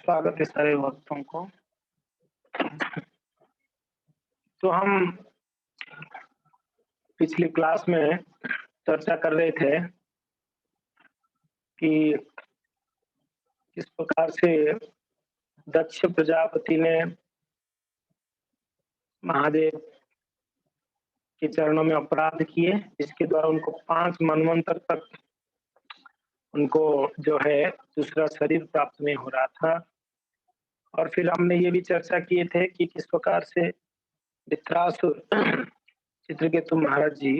स्वागत है सारे भक्तों को। तो हम पिछली क्लास में चर्चा कर रहे थे कि किस प्रकार से दक्ष प्रजापति ने महादेव के चरणों में अपराध किए, जिसके द्वारा उनको 5 मनवंतर तक उनको जो है दूसरा शरीर प्राप्त नहीं हो रहा था। और फिर हमने ये भी चर्चा किए थे कि किस प्रकार से वृत्रासुर चित्रकेतु महाराज जी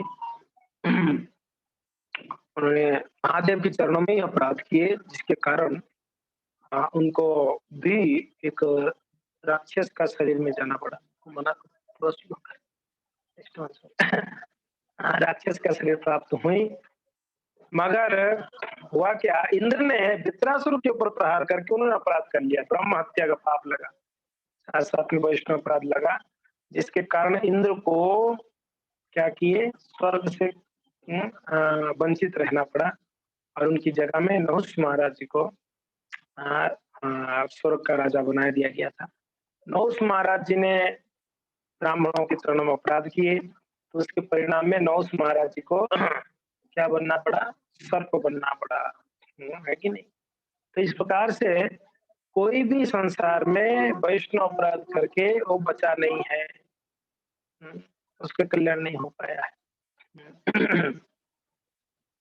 उन्होंने महादेव के चरणों में ही अपराध किए, जिसके कारण उनको भी एक राक्षस का शरीर में जाना पड़ा। मना थोड़ा स्लो कर। राक्षस का शरीर प्राप्त हुई, मगर हुआ क्या, इंद्र ने वृत्रासुर के ऊपर प्रहार करके उन्होंने अपराध कर लिया, ब्रह्म हत्या का पाप लगा, साथ में वैष्णव अपराध लगा, जिसके कारण इंद्र को क्या किए, स्वर्ग से वंचित रहना पड़ा और उनकी जगह में नहुष महाराज जी को स्वर्ग का राजा बना दिया गया था। नहुष महाराज जी ने ब्राह्मणों के चरणों में अपराध किए, तो उसके परिणाम में नहुष महाराज जी को क्या बनना पड़ा, सर्प बनना पड़ा, है कि नहीं। तो इस प्रकार से कोई भी संसार में वैष्णव अपराध करके वो बचा नहीं है, उसका कल्याण नहीं हो पाया है।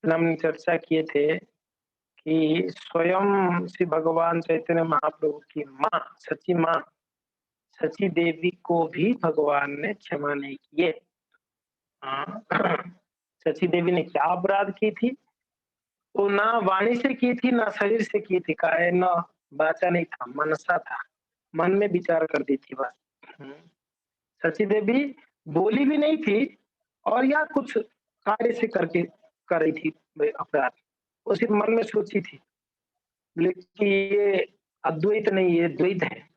हमने चर्चा किए थे कि स्वयं श्री भगवान चैतन्य महाप्रभु की माँ, सची माँ सची देवी को भी भगवान ने क्षमा नहीं किए। सची देवी ने क्या अपराध की थी, वो ना वाणी से की थी, ना शरीर से की थी, काहे न वाचा नहीं था, मनसा था, मन में विचार कर दी थी बस। सची देवी बोली भी नहीं थी और या कुछ कार्य से करके कर रही थी अपराध, वो सिर्फ मन में सोची थी, लेकिन ये अद्वैत नहीं, ये द्वैत है।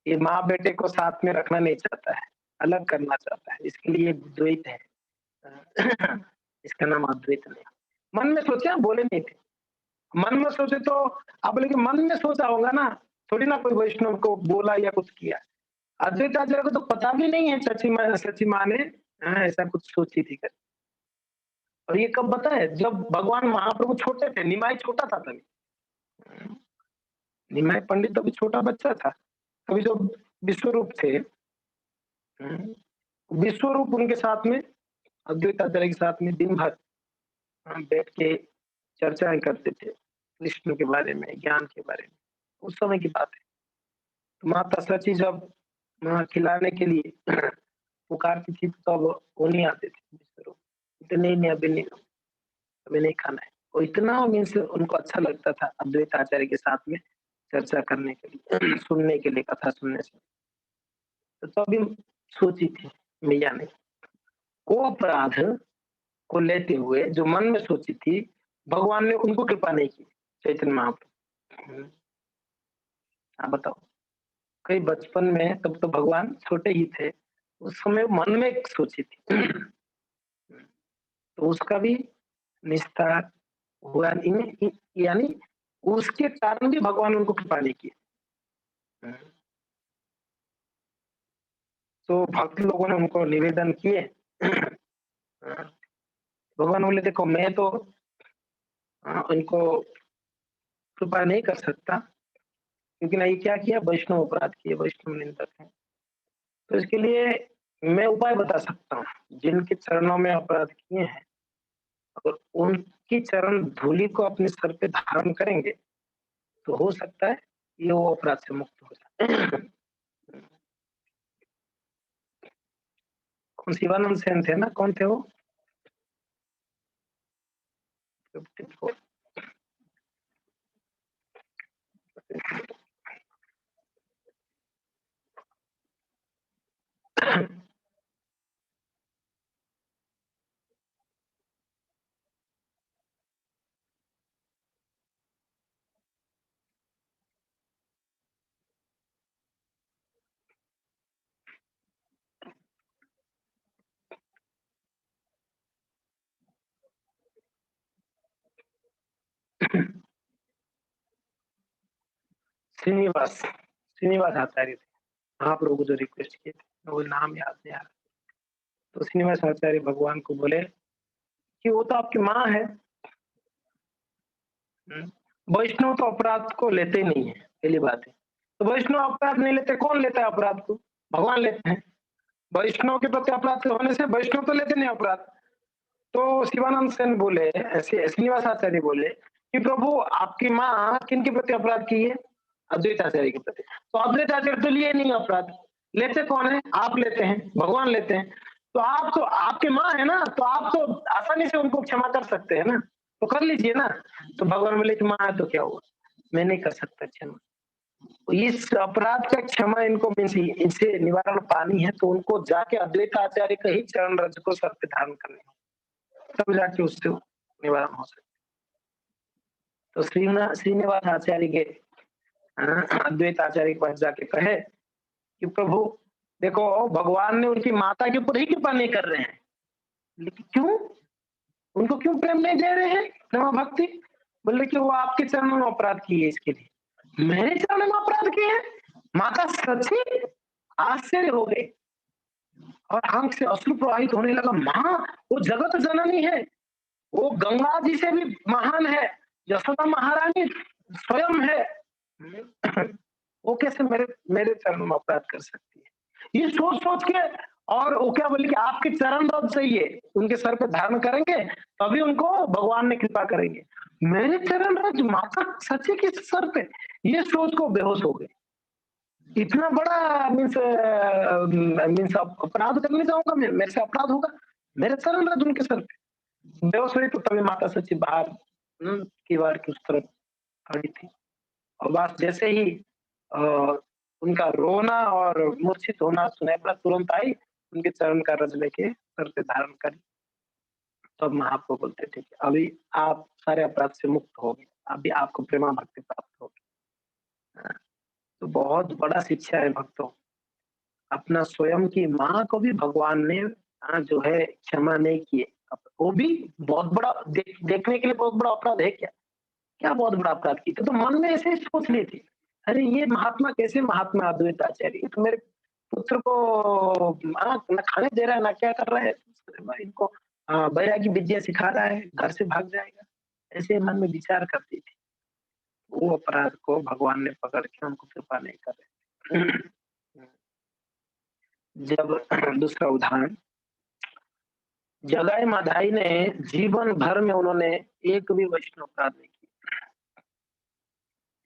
ये माँ बेटे को साथ में रखना नहीं चाहता है, अलग करना चाहता है, इसके लिए द्वैत है। इसका नाम अद्वैत नहीं। मन में सोचा, बोले नहीं थे। मन में सोचे तो अब, लेकिन मन में सोचा होगा ना, थोड़ी ना कोई वैष्णव को बोला या कुछ किया। अद्वैताचार्य को तो पता भी नहीं है सची माँ ने ऐसा कुछ सोची थी कर। और ये कब पता है, जब भगवान महाप्रभु छोटे थे, निमाई छोटा था तभी। निमाई पंडित तो भी छोटा बच्चा था, अभी जो विश्वरूप थे, विश्वरूप उनके साथ में, अद्वैताचार्य के साथ में दिन भर बैठ के चर्चाएं करते थे विष्णु के बारे में, ज्ञान के बारे में। उस समय की बात है। तो माता सची जब खिलाने के लिए पुकारती थी, तब वो नहीं आते थे विश्वरूप, नहीं अभी नहीं खाना है। और इतना मीन्स उनको अच्छा लगता था अद्वैत आचार्य के साथ में चर्चा करने के लिए, सुनने के लिए, कथा सुनने से। तो तभी सोची थी मैया ने, वो अपराध को लेते हुए जो मन में सोची थी, भगवान ने उनको कृपा नहीं की, चैतन्य महाप्रभु। आप बताओ, कई बचपन में, तब तो भगवान छोटे ही थे, उस समय मन में सोची थी। तो उसका भी निस्तार हुआ, यानी उसके कारण भी भगवान उनको कृपा नहीं की। तो भक्त लोगों ने उनको निवेदन किए। भगवान बोले देखो, मैं तो उनको कृपा नहीं कर सकता, क्योंकि नहीं क्या किया, वैष्णव अपराध किए, वैष्णव निंदक है। तो इसके लिए मैं उपाय बता सकता हूँ, जिनके चरणों में अपराध किए हैं, अगर उनकी चरण धूलि को अपने सर पे धारण करेंगे, तो हो सकता है ये वो अपराध से मुक्त हो जाए। कौन शिवानंद सेन थे ना, कौन थे वो? 54। श्रीनिवास श्रीनिवास आचार्य थे। महाप्रभु को जो रिक्वेस्ट किए थे, वो नाम याद नहीं आ रहा। तो श्रीनिवास आचार्य भगवान को बोले कि वो तो आपकी माँ है। वैष्णव तो अपराध को लेते नहीं है, पहली बात है। तो वैष्णव अपराध नहीं लेते, कौन लेता है अपराध को? भगवान लेते हैं। वैष्णव के प्रति अपराध होने से वैष्णव तो लेते नहीं अपराध। तो शिवानंद सेन बोले, ऐसे श्रीनिवास आचार्य बोले कि प्रभु आपकी माँ किनके प्रति अपराध की है? अद्वैत आचार्य के प्रति। तो अद्वैत आचार्य तो लिए नहीं अपराध, लेते कौन है? आप लेते हैं, भगवान लेते हैं। तो आप तो आपकी माँ है ना, तो आप तो आसानी से उनको क्षमा कर सकते हैं ना, तो कर लीजिए ना। तो भगवान बोले कि माँ है तो क्या हुआ, मैं नहीं कर सकता क्षमा। तो इस अपराध का क्षमा इनको मीन्स इनसे निवारण पानी है, तो उनको जाके अद्वैत आचार्य का ही चरण रज को सर पे धारण करने, तब जाके उससे निवारण हो सकता। तो श्रीनिवास आचार्य के अद्वैत आचार्य के पास जाके कहे कि प्रभु देखो, भगवान ने उनकी माता के ऊपर ही कृपा नहीं कर रहे हैं, लेकिन क्यों? उनको क्यों प्रेम नहीं दे रहे हैं, प्रेम भक्ति? बोले कि वो आपके चरणों में अपराध किए, इसके लिए। मेरे चरणों में अपराध किए हैं? माता सच्ची आश्चर्य हो गए और आंख से अश्रु प्रवाहित होने लगा। माँ वो जगत जननी है, वो गंगा जी से भी महान है, यशोदा महारानी स्वयं है। वो कैसे मेरे मेरे चरणों में अपराध कर सकती है? ये सोच सोच के, और वो क्या बोले कि आपके चरण रज चाहिए, उनके सर पे धारण करेंगे तभी उनको भगवान ने कृपा करेंगे। मेरे चरण रज माता सच्ची किस सर पे? ये सोच को बेहोश हो गए। इतना बड़ा मीन्स अपराध करने जाऊंगा मैं, मेरे से अपराध होगा? मेरे चरण रज उनके सर पे। बेहोश हुई तो तभी माता सच्ची बाहर दीवार की उस तरफ खड़ी थी, और बस जैसे ही अ, उनका रोना और मूर्छित होना सुनाई पड़ा, तुरंत आई, उनके चरण का रज लेके सर पे धारण करी। तब महाप्रभु बोलते थे कि अभी आप सारे अपराध से मुक्त हो गए, अभी आपको प्रेमा भक्ति प्राप्त होगी। तो बहुत बड़ा शिक्षा है भक्तों। अपना स्वयं की माँ को भी भगवान ने जो है क्षमा नहीं किए। वो भी बहुत बड़ा देखने के लिए बहुत बड़ा अपराध है क्या? क्या बहुत बड़ा अपराध किया? तो मन में ऐसे ही सोच ली थी, अरे ये महात्मा कैसे महात्मा अद्वैत आचार्य, ये तो मेरे पुत्र को ना खाने दे रहा है ना क्या कर रहा है, इनको बैरागी विद्या सिखा रहा है, घर से भाग जाएगा, ऐसे मन में विचार करती थी। वो अपराध को भगवान ने पकड़ के उनको कृपा नहीं कर रहे। जब दूसरा उदाहरण, जगाई माधाई ने जीवन भर में उन्होंने एक भी वैष्णव अपराध नहीं किया,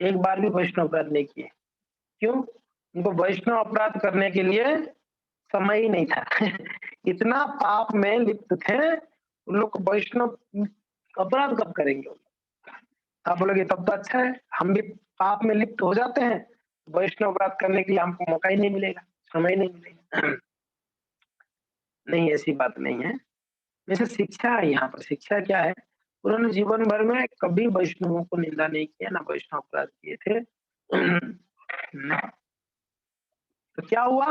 एक बार भी वैष्णव अपराध नहीं किए। क्यों? उनको वैष्णव अपराध करने के लिए समय ही नहीं था। इतना पाप में लिप्त थे, उन लोग को वैष्णव अपराध कब करेंगे? आप बोलोगे तब तो अच्छा है, हम भी पाप में लिप्त हो जाते हैं, वैष्णव अपराध करने के लिए हमको मौका ही नहीं मिलेगा, समय नहीं मिलेगा। नहीं, ऐसी बात नहीं है। जैसे शिक्षा है, यहाँ पर शिक्षा क्या है? उन्होंने जीवन भर में कभी वैष्णवों को निंदा नहीं किया, ना वैष्णव अपराध किए थे। तो क्या हुआ?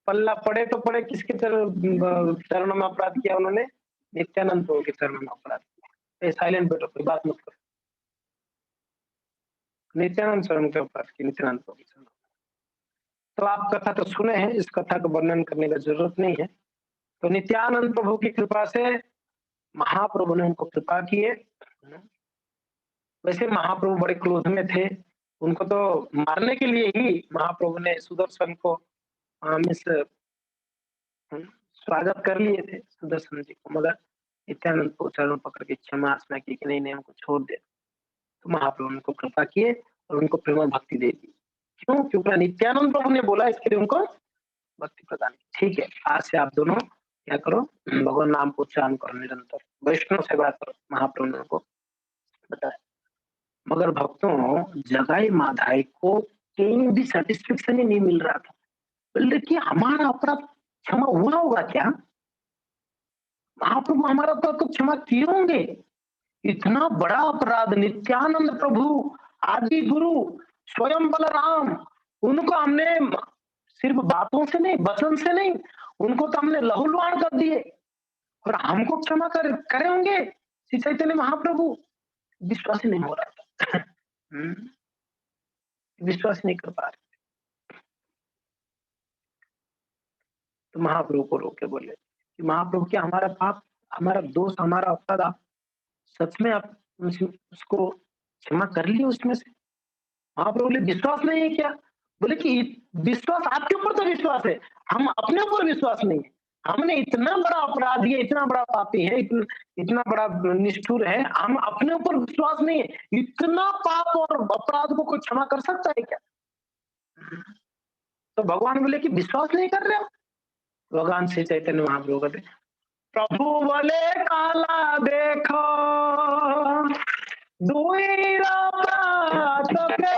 पल्ला पड़े तो पड़े किसके चरणों में अपराध किया उन्होंने? नित्यानंद प्रभु के चरणों में अपराध किया। साइलेंट बैठो, कोई बात मत करो। नित्यानंद चरण के अपराध किए, नित्यानंद प्रभु के चरणों में। तो आप कथा तो सुने हैं, इस कथा का वर्णन करने का जरूरत नहीं है। तो नित्यानंद प्रभु की कृपा से महाप्रभु ने उनको कृपा किए। वैसे महाप्रभु बड़े क्रोध में थे, उनको तो मारने के लिए ही महाप्रभु ने सुदर्शन को मिस स्वागत कर लिए थे सुदर्शन जी को, मगर नित्यानंद को चरण पकड़ के क्षमा याचना की कि नहीं नहीं हमको छोड़ दे। तो महाप्रभु ने उनको कृपा किए और उनको प्रेम भक्ति दे दी। क्यों? क्योंकि नित्यानंद प्रभु ने बोला, इसके लिए उनको भक्ति प्रदान की। ठीक है, आज से आप दोनों क्या करो, भगवान नाम को उच्चारण करो निरंतर, वैष्णव सेवा करो, महाप्रभु ने उनको बताया। मगर भक्तों, जगाई माधाई को कहीं भी सेटिस्फेक्शन ही नहीं मिल रहा था। बोले कि हमारा अपराध क्षमा हुआ होगा क्या? महाप्रभु हमारा अपराध तो क्षमा किए होंगे। इतना बड़ा अपराध, नित्यानंद प्रभु आदि गुरु स्वयं बलराम, उनको हमने सिर्फ बातों से नहीं, वचन से नहीं, उनको तो हमने लहूलुहान कर दिए, और हमको क्षमा करे होंगे श्री चैतन्य महाप्रभु? विश्वास ही नहीं हो रहा था। विश्वास नहीं कर पा रहे। तो महाप्रभु को रोक के बोले कि महाप्रभु, क्या हमारा पाप, हमारा दोष, हमारा अपराध आप सच में आप उसको क्षमा कर लिए उसमें से? महाप्रभु बोले विश्वास नहीं है क्या? बोले कि विश्वास आपके ऊपर तो विश्वास है, हम अपने ऊपर विश्वास नहीं है। हमने इतना बड़ा अपराधी है, इतना बड़ा पापी है, इतना बड़ा निष्ठुर है, हम अपने ऊपर विश्वास नहीं है। इतना पाप और अपराध को कोई क्षमा कर सकता है क्या? तो भगवान बोले कि विश्वास नहीं कर रहे हो। भगवान श्री चैतन्य महाप्रभु कहते, प्रभु बोले काला देखो दुई रात के,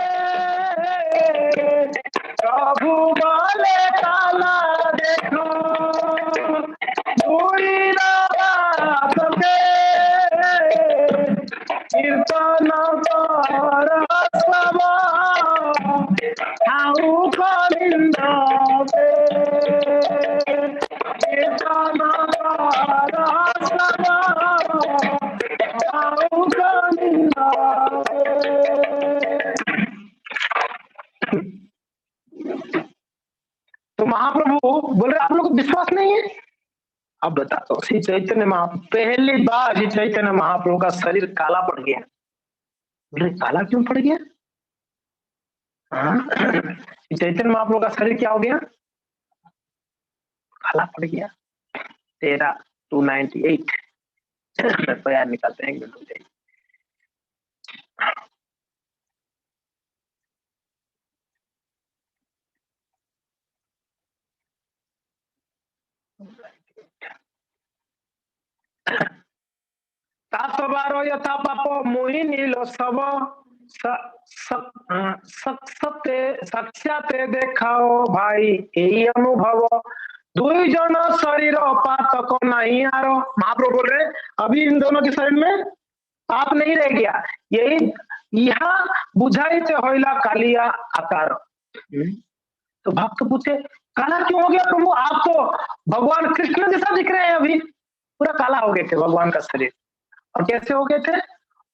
प्रभु बोले काला देखो दुई रात के, कीर्तन कर सब ठाऊ कलिंदा के, कीर्तन कर सब ठाऊ कलिंदा के। तो महाप्रभु बोल रहे आप लोग को विश्वास नहीं है। अब बताता हूँ, श्री चैतन्य महाप्रभु पहली बार श्री चैतन्य महाप्रभु का शरीर काला पड़ गया। बोले काला क्यों पड़ गया? श्री चैतन्य महाप्रभु का शरीर क्या हो गया? काला पड़ गया। 13:298 तो यार निकालते हैं, तासबारो यथा पापो मोहि नीलो सब सत्य साक्षाते देखाओ भाई यही अनुभव, दुई जन शरीर पातक नहीं आरो। महाप्रभु बोल रहे अभी इन दोनों के शरीर में पाप नहीं रह गया, यही यहाँ बुझाई से होइला कालिया आकार। तो भक्त पूछे काला क्यों हो गया प्रभु? आप तो भगवान कृष्ण जैसा दिख रहे हैं, अभी पूरा काला हो गए थे भगवान का शरीर। और कैसे हो गए थे?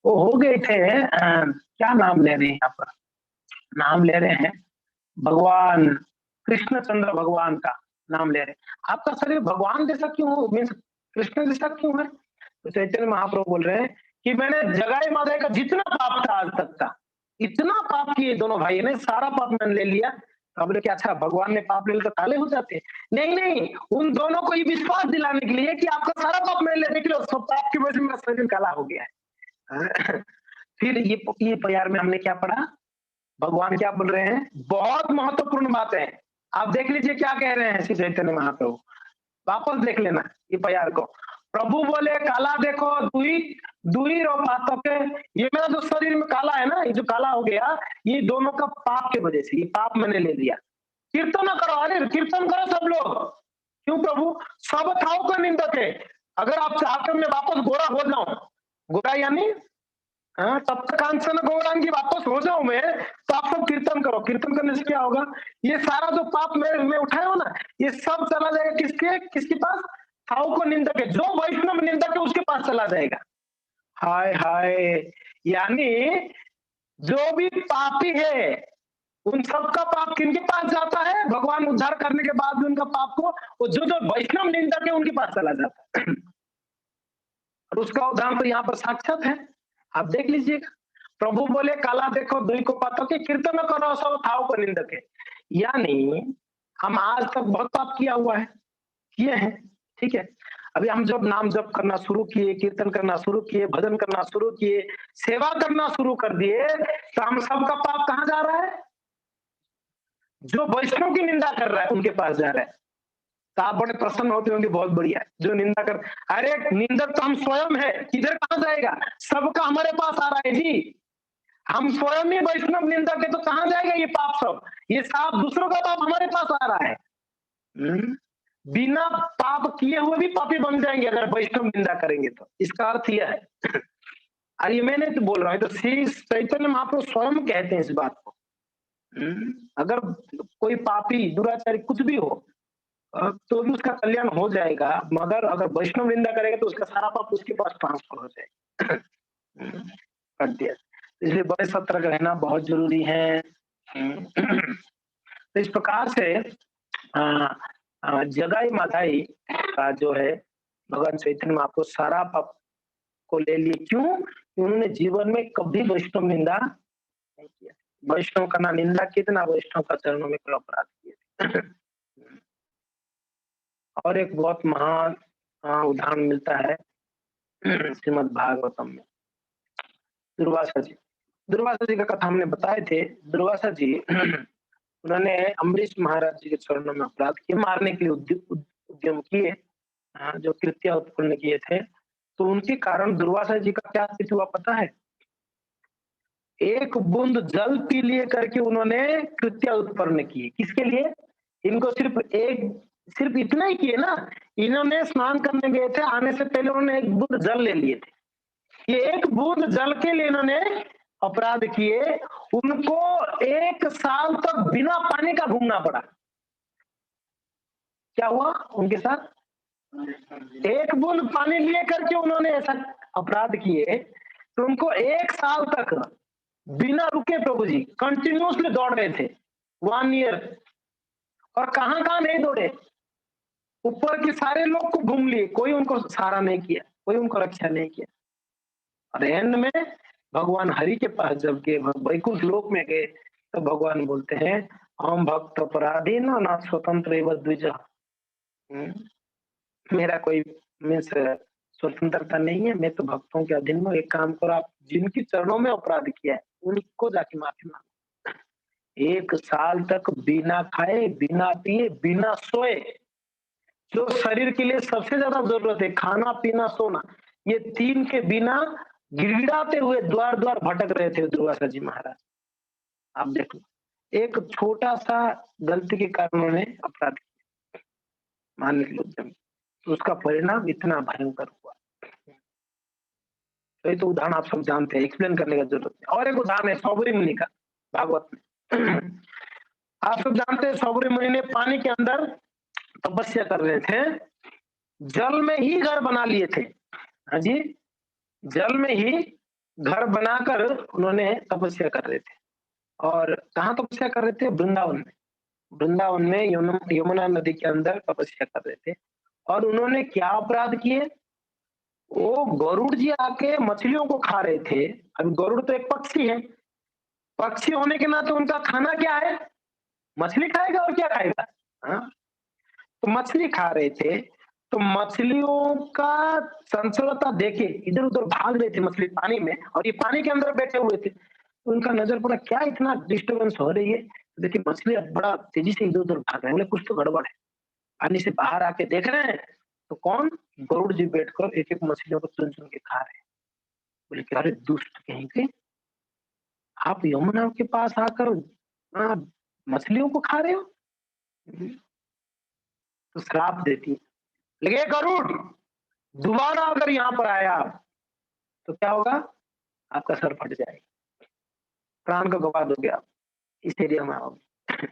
वो हो गए थे क्या नाम ले रहे हैं यहाँ पर, नाम ले रहे हैं भगवान कृष्णचंद्र भगवान का नाम ले रहे हैं। आपका शरीर भगवान जैसा क्यों हो, मीन्स कृष्ण जैसा क्यों है? तो चैतन्य महाप्रभु बोल रहे हैं कि मैंने जगाई मादाई का जितना पाप था आज तक का, इतना पाप किए दोनों भाई ने, सारा पाप मैंने ले लिया। तो बोले कि अच्छा भगवान ने पाप ले लिया तो काले हो जाते? नहीं नहीं, उन दोनों को ये विश्वास दिलाने के लिए कि आपका सारा पाप मैंने लेने के लिए, सब पाप की वजह से मेरा शरीर काला हो गया है। फिर ये प्यार में हमने क्या पढ़ा? भगवान क्या बोल रहे हैं? बहुत महत्वपूर्ण बात है, आप देख लीजिए क्या कह रहे हैं श्री चैतन्य महाप्रभु, वापस देख लेना ये प्यार को। प्रभु बोले काला देखो दुई दुई रो पातों के, ये मेरा जो शरीर में काला है ना, ये जो काला हो गया, ये दोनों का पाप के वजह से, ये पाप मैंने ले लिया। कीर्तन करो, अरे कीर्तन करो सब लोग। क्यों प्रभु? सब थाओ का निंदक है। अगर आप चाहते मैं वापस गोरा हो जाऊं, गोरा यानी तब तक कांचन गौरांगी वापस हो जाऊं मैं, तो आप सब कीर्तन करो। कीर्तन करने से क्या होगा? ये सारा जो पाप मैं उठाया हो ना, ये सब चला जाएगा किसके पास? थाऊ को निंदक है, जो वैष्णव निंदक है उसके पास चला जाएगा। हाय हाय, यानी जो भी पापी है उन सबका पाप किनके पास जाता है? भगवान उद्धार करने के बाद भी उनका पाप को, वो जो वैष्णव निंदक है उनके पास चला जाता है। और उसका उदाहरण तो यहाँ पर साक्षात है, आप देख लीजिएगा। प्रभु बोले काला देखो दुई को पातों के, कीर्तन करो सब थाओ को निंदक है। यानी हम आज तक बहुत पाप किया हुआ है, किए हैं, ठीक है। अभी हम जब नाम जप करना शुरू किए, कीर्तन करना शुरू किए, भजन करना शुरू किए, सेवा करना शुरू कर दिए, तो हम सबका पाप कहाँ जा रहा है? जो वैष्णव की निंदा कर रहा है उनके पास जा रहा है। तो आप बड़े प्रसन्न होते होंगे, बहुत बढ़िया। जो निंदा कर, अरे निंदक तो हम स्वयं है, किधर कहाँ जाएगा? सबका हमारे पास आ रहा है जी, हम स्वयं ही वैष्णव निंदक है, तो कहाँ जाएगा ये पाप सब? ये साफ दूसरों का पाप हमारे पास आ रहा है। बिना पाप किए हुए भी पापी बन जाएंगे अगर वैष्णव निंदा करेंगे तो, इसका अर्थ यह है। अरे मैं नहीं तो बोल रहा हूँ, तो श्री चैतन्य महाप्रभु स्वयं कहते हैं इस बात को। अगर कोई पापी दुराचारी कुछ भी हो तो भी उसका कल्याण हो जाएगा, मगर अगर वैष्णव निंदा करेगा तो उसका सारा पाप उसके पास ट्रांसफर हो जाएगा। कर दिया। इसलिए बड़े सतर्क रहना बहुत जरूरी है। तो इस प्रकार से जगाई माधाई का जो है भगवान चैतन्य महाप्रभु सारा पाप को ले लिए। क्यों? कि उन्होंने जीवन में कभी वैष्णव निंदा नहीं किया। वैष्णव का ना निंदा की थी, ना वैष्णव का चरणों में कोई अपराध किए थे। और एक बहुत महान उदाहरण मिलता है श्रीमद् भागवतम में। दुर्वासा जी, दुर्वासा जी का कथा हमने बताए थे। दुर्वासा जी उन्होंने अम्बरीश महाराज जी के चरणों में अपराध किए, मारने के लिए उद्यम किए, जो कृत्य उत्पन्न किए थे। तो उनके कारण दुर्वासा जी का क्या स्थिति हुआ पता है? एक बूंद जल पी लिए करके उन्होंने कृत्य उत्पन्न किए। किसके लिए? इनको सिर्फ इतना ही किए ना, इन्होंने स्नान करने गए थे, आने से पहले उन्होंने एक बूंद जल ले लिए थे। ये एक बूंद जल के लिए इन्होंने अपराध किए। उनको 1 साल तक बिना पानी का घूमना पड़ा। क्या हुआ उनके साथ? एक बूंद पानी लिए करके उन्होंने ऐसा अपराध किए, तो उनको 1 साल तक बिना रुके प्रभु जी कंटिन्यूसली दौड़ रहे थे 1 ईयर। और कहां कहां नहीं दौड़े, ऊपर के सारे लोग को घूम लिए, कोई उनको सहारा नहीं किया, कोई उनको रक्षा नहीं किया। और एंड में भगवान हरि के पास जब गए, वैकुंठ लोक में गए, तो भगवान बोलते हैं हम भक्त अपराधी ना स्वतंत्र द्विज। मेरा कोई मीन्स स्वतंत्रता नहीं है, मैं तो भक्तों के अधीन में। एक काम करो, आप जिनके चरणों में अपराध किया है उनको जाके माफी मांगो। 1 साल तक बिना खाए, बिना पिए, बिना सोए, जो शरीर के लिए सबसे ज्यादा जरूरत है, खाना पीना सोना, ये 3 के बिना गिड़गिड़ाते हुए द्वार द्वार भटक रहे थे दुर्वासा जी महाराज। आप देख लो, एक छोटा सा गलती के कारण उन्होंने अपराध किया, मानने के लिए, तो उसका परिणाम इतना भयंकर हुआ। तो ये तो उदाहरण आप सब जानते हैं, एक्सप्लेन करने का जरूरत नहीं। और एक उदाहरण है सौबरी मुनि का भागवत में। आप सब जानते हैं सौबरी मुनि ने पानी के अंदर तपस्या कर रहे थे, जल में ही घर बना लिए थे। हाँ जी, जल में ही घर बनाकर उन्होंने तपस्या कर रहे थे। और कहाँ तपस्या कर रहे थे? वृंदावन में। वृंदावन में यमुना नदी के अंदर तपस्या कर रहे थे। और उन्होंने क्या अपराध किए? वो गरुड़ जी आके मछलियों को खा रहे थे। अब गरुड़ तो एक पक्षी है, पक्षी होने के नाते उनका खाना क्या है? मछली खाएगा और क्या खाएगा? हाँ, तो मछली खा रहे थे, तो मछलियों का चंचलता देखे इधर उधर भाग रहे थे मछली पानी में, और ये पानी के अंदर बैठे हुए थे। तो उनका नजर पड़ा, क्या इतना डिस्टर्बेंस हो रही है? देखिए मछली अब बड़ा तेजी से इधर उधर भाग रहे हैं, बोले कुछ तो गड़बड़ है। पानी से बाहर आके देख रहे हैं, तो कौन? गरुड़ जी बैठकर एक एक मछलियों को चुन चुन के खा रहे हैं। बोले कि अरे दुष्ट कहीं के, आप यमुना के पास आकर मछलियों को खा रहे हो? तो श्राप देती है, लगे गरुड़ दोबारा अगर यहाँ पर आया तो क्या होगा? आपका सर फट जाएगा, प्राण का गवा दोगे आप इस एरिया में आओगे।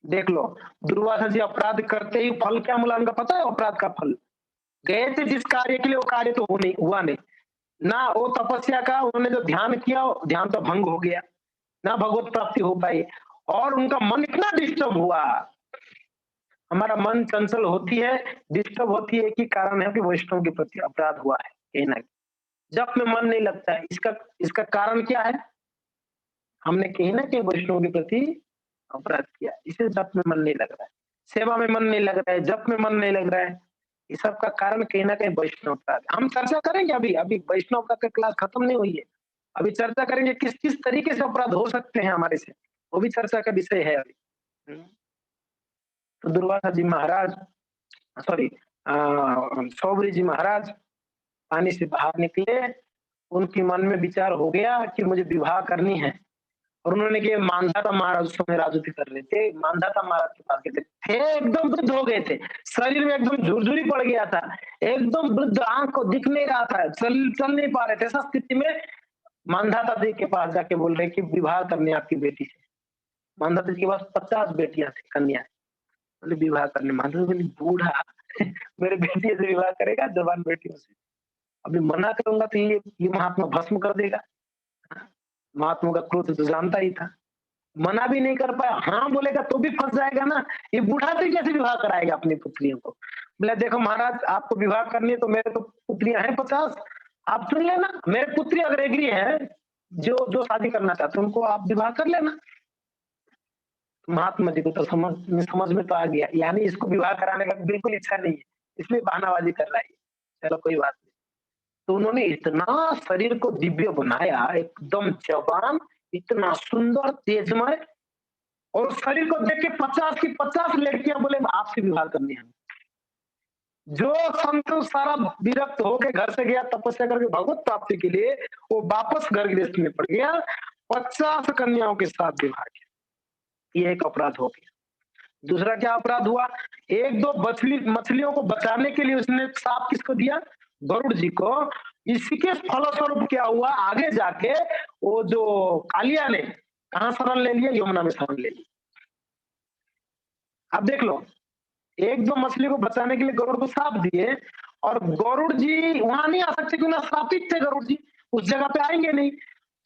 देख लो, दुर्वासा जी अपराध करते ही फल क्या मिला उनका पता है? अपराध का फल, गए थे जिस कार्य के लिए वो कार्य तो हुआ नहीं ना। वो तपस्या का उन्होंने जो ध्यान किया, ध्यान तो भंग हो गया ना, भगवत प्राप्ति हो पाई। और उनका मन इतना डिस्टर्ब हुआ। हमारा मन चंचल होती है, डिस्टर्ब होती है, कि कारण है कि वैष्णव के प्रति अपराध हुआ है कहीं ना। जप में मन नहीं लगता है, इसका कारण क्या है? हमने कहीं ना कहीं वैष्णव के प्रति अपराध किया, इसे जप में मन नहीं लग रहा है, सेवा में मन नहीं लग रहा है, जप में मन नहीं लग रहा है। इस सब का कारण कहीं ना कहीं वैष्णव अपराध। हम चर्चा करेंगे, अभी अभी वैष्णव का क्लास खत्म नहीं हुई है, अभी चर्चा करेंगे किस किस तरीके से अपराध हो सकते हैं हमारे से, वो भी चर्चा का विषय है अभी। तो दुर्वासा जी महाराज, सॉरी सौबरी जी महाराज पानी से बाहर निकले, उनके मन में विचार हो गया कि मुझे विवाह करनी है। और उन्होंने कि मानधाता महाराज उस समय राजनीति कर रहे थे, मानधाता महाराज के पास गए थे, एकदम वृद्ध हो गए थे, शरीर में एकदम झुरझुरी पड़ गया था, एकदम वृद्ध, आंख को दिख नहीं रहा था, चल नहीं पा रहे थे। ऐसा स्थिति में मानधाता जी के पास जाके बोल रहे कि विवाह करने आपकी बेटी से। मानधाता जी के पास 50 बेटियां थी, कन्या। बोले विवाह करने। मानधाता बोले बूढ़ा मेरे बेटी से विवाह करेगा जवान बेटियों से? अभी मना करूंगा तो ये महात्मा भस्म कर देगा। महात्मा का क्रोध तो जानता ही था। मना भी नहीं कर पाया, हाँ बोलेगा तो भी फंस जाएगा ना। ये बूढ़ा से कैसे विवाह कराएगा अपनी पुत्रियों को? बोले देखो महाराज, आपको विवाह करनी है तो मेरे तो पुत्रियां हैं 50, आप चुन लेना, मेरे पुत्री अगर एग्री है, जो जो शादी करना चाहते हैं उनको आप विवाह कर लेना। महात्मा जी को तो समझ में तो आ गया, यानी इसको विवाह कराने का बिल्कुल इच्छा नहीं है, इसलिए बहानाबाजी कर रहा है। चलो कोई बात नहीं। तो उन्होंने इतना शरीर को दिव्य बनाया, एकदम जवान, इतना सुंदर, तेजमय, और शरीर को देख के 50 की 50 लड़कियां बोले आपसे विवाह करनी है। जो संत सारा विरक्त होके घर से गया तपस्या करके भगवत प्राप्ति के लिए, वो वापस घर गृहस्थ में पड़ गया, 50 कन्याओं के साथ विवाह किया। ये एक अपराध हो गया। दूसरा क्या अपराध हुआ? एक दो मछलियों को बचाने के लिए उसने श्राप किसको दिया? गरुड़ जी को। इसके फलस्वरूप क्या हुआ? आगे जाके वो जो कालिया ने कहा शरण ले लिया? यमुना में शरण ले लिया। अब देख लो, एक दो मछली को बचाने के लिए गरुड़ को श्राप दिए, और गरुड़ जी वहां नहीं आ सकते क्योंकि श्रापित थे गरुड़ जी, उस जगह पे आएंगे नहीं।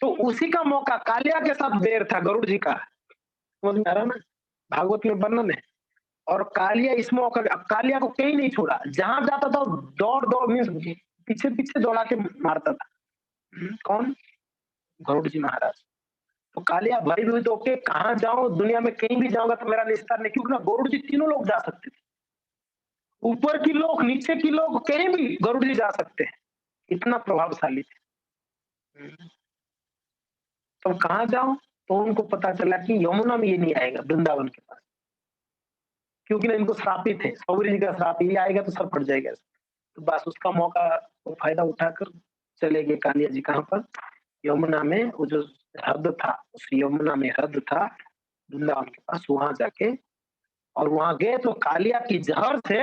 तो उसी का मौका कालिया के साथ बैर था गरुड़ जी का, समझ में आ रहा ना? भागवत में वर्णन है। और कालिया इस मौका, अब कालिया को कहीं नहीं छोड़ा, जहां जाता था दौड़ दौड़ मीन्स पीछे पीछे दौड़ा के मारता था। कौन? गरुड़ जी महाराज। तो कालिया भयभीत होके कहाँ जाऊं, दुनिया में कहीं भी जाऊंगा तो मेरा निस्तार नहीं, क्योंकि ना गरुड़ जी तीनों लोग जा सकते थे, ऊपर की लोग नीचे की लोग कहीं भी गरुड़ जी जा सकते हैं, इतना प्रभावशाली थे। तो कहाँ जाऊं? तो उनको पता चला कि यमुना में ये नहीं आएगा, वृंदावन के पास, क्योंकि ना इनको श्रापित है, सौरी जी का श्राप, ये आएगा तो सब पड़ जाएगा। तो बस उसका मौका वो फायदा उठाकर चले गए कालिया जी कहाँ पर? यमुना में। वो जो हृद था, उस यमुना में हृद था वृंदावन के पास, वहां जाके और वहां गए तो कालिया की जहर से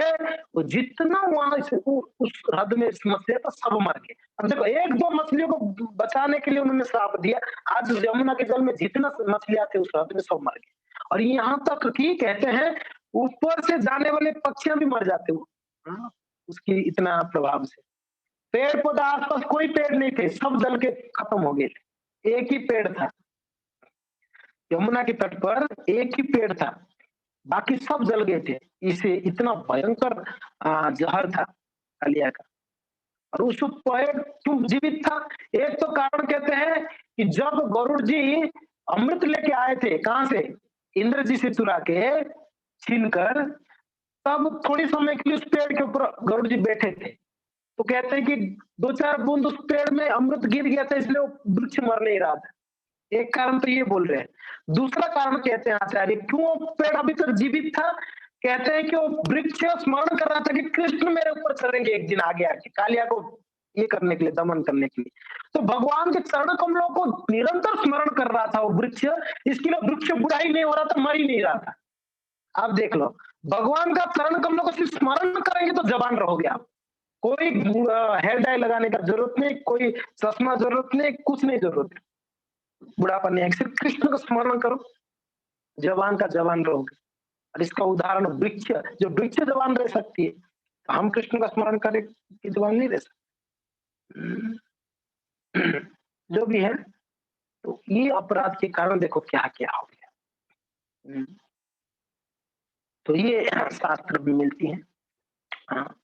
वो जितना वहां उस हृद में मछलियां था सब मर गए। अब देखो, एक दो मछलियों को बचाने के लिए उन्होंने श्राप दिया, आज यमुना के जल में जितना मछलियां थे उस हृद में सब मर गए। और यहाँ तक कि कहते हैं ऊपर से जाने वाले पक्षियां भी मर जाते हो, हाँ, उसकी इतना प्रभाव से। पेड़ पौधा आसपास कोई पेड़ नहीं थे, सब जल के खत्म हो गए थे, एक ही पेड़ था यमुना के तट पर, एक ही पेड़ था, बाकी सब जल गए थे। इसे इतना भयंकर जहर था कालिया का। और उस पेड़ क्यों जीवित था? एक तो कारण कहते हैं कि जब गरुड़ जी अमृत लेके आए थे, कहां से? इंद्र जी से चुरा के, छीन कर, तब थोड़ी समय के लिए उस पेड़ के ऊपर गरुड़ जी बैठे थे। तो कहते हैं कि दो चार बूंद उस पेड़ में अमृत गिर गया था, इसलिए वो वृक्ष मर नहीं रहा था। एक कारण तो ये बोल रहे हैं। दूसरा कारण कहते हैं आचार्य, क्यों वो पेड़ अभी तक जीवित था? कहते हैं कि वो वृक्ष स्मरण कर रहा था कि कृष्ण मेरे ऊपर चढ़ेंगे एक दिन आगे आके, कालिया को ये करने के लिए, दमन करने के लिए। तो भगवान के चरण कमलों को निरंतर स्मरण कर रहा था वो वृक्ष, इसके लिए वृक्ष बुरा ही नहीं हो रहा था, मर ही नहीं रहा था। आप देख लो, भगवान का चरण कमलों को सिर्फ स्मरण करेंगे तो जवान रहोगे आप। कोई हेयर डाई लगाने का जरूरत नहीं, कोई चश्मा जरूरत नहीं, कुछ नहीं जरूरत है, बुढ़ापा नहीं है, सिर्फ कृष्ण का स्मरण करो, जवान का जवान रहोगे। और इसका उदाहरण वृक्ष, जो वृक्ष जवान रह सकती है, तो हम कृष्ण का स्मरण करें कि जवान नहीं रह सकते। जो भी है, तो ये अपराध के कारण देखो क्या क्या हो गया। तो ये शास्त्र भी मिलती है। हाँ,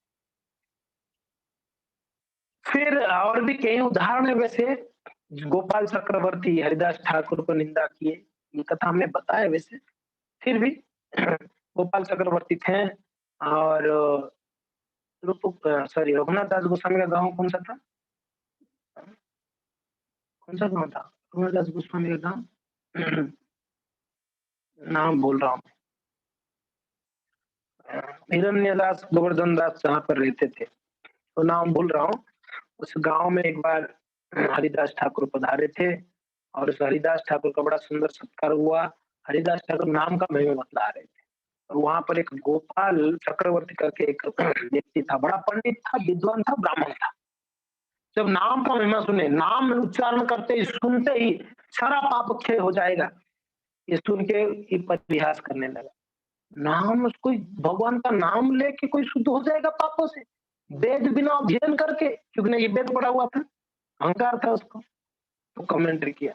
फिर और भी कई उदाहरण है वैसे। गोपाल चक्रवर्ती हरिदास ठाकुर को निंदा किए, ये कथा हमने बताया वैसे। फिर भी गोपाल चक्रवर्ती थे, और सॉरी, रघुनाथ दास गोस्वामी का गांव कौन सा था? कौन सा गांव था रघुनाथ दास गोस्वामी का गांव? नाम भूल रहा हूँ। हिरण्य दास गोवर्धन दास जहाँ पर रहते थे, तो नाम भूल रहा हूँ। उस गांव में एक बार हरिदास ठाकुर पधारे थे, और उस हरिदास ठाकुर का बड़ा सुंदर सत्कार हुआ। हरिदास ठाकुर नाम का महिमा बतला रहे थे। और वहां पर एक गोपाल चक्रवर्ती करके एक व्यक्ति था, बड़ा पंडित था, विद्वान था, ब्राह्मण था। जब नाम का महिमा सुने, नाम उच्चारण करते ही, सुनते ही सारा पाप क्षय हो जाएगा, ये सुन के ये परिहास करने लगा। नाम, कोई भगवान का नाम लेके कोई शुद्ध हो जाएगा पापों से, वेद बिना अध्ययन करके? क्योंकि ना ये वेद पढ़ा हुआ था, अहंकार था उसको। तो कमेंट्री किया,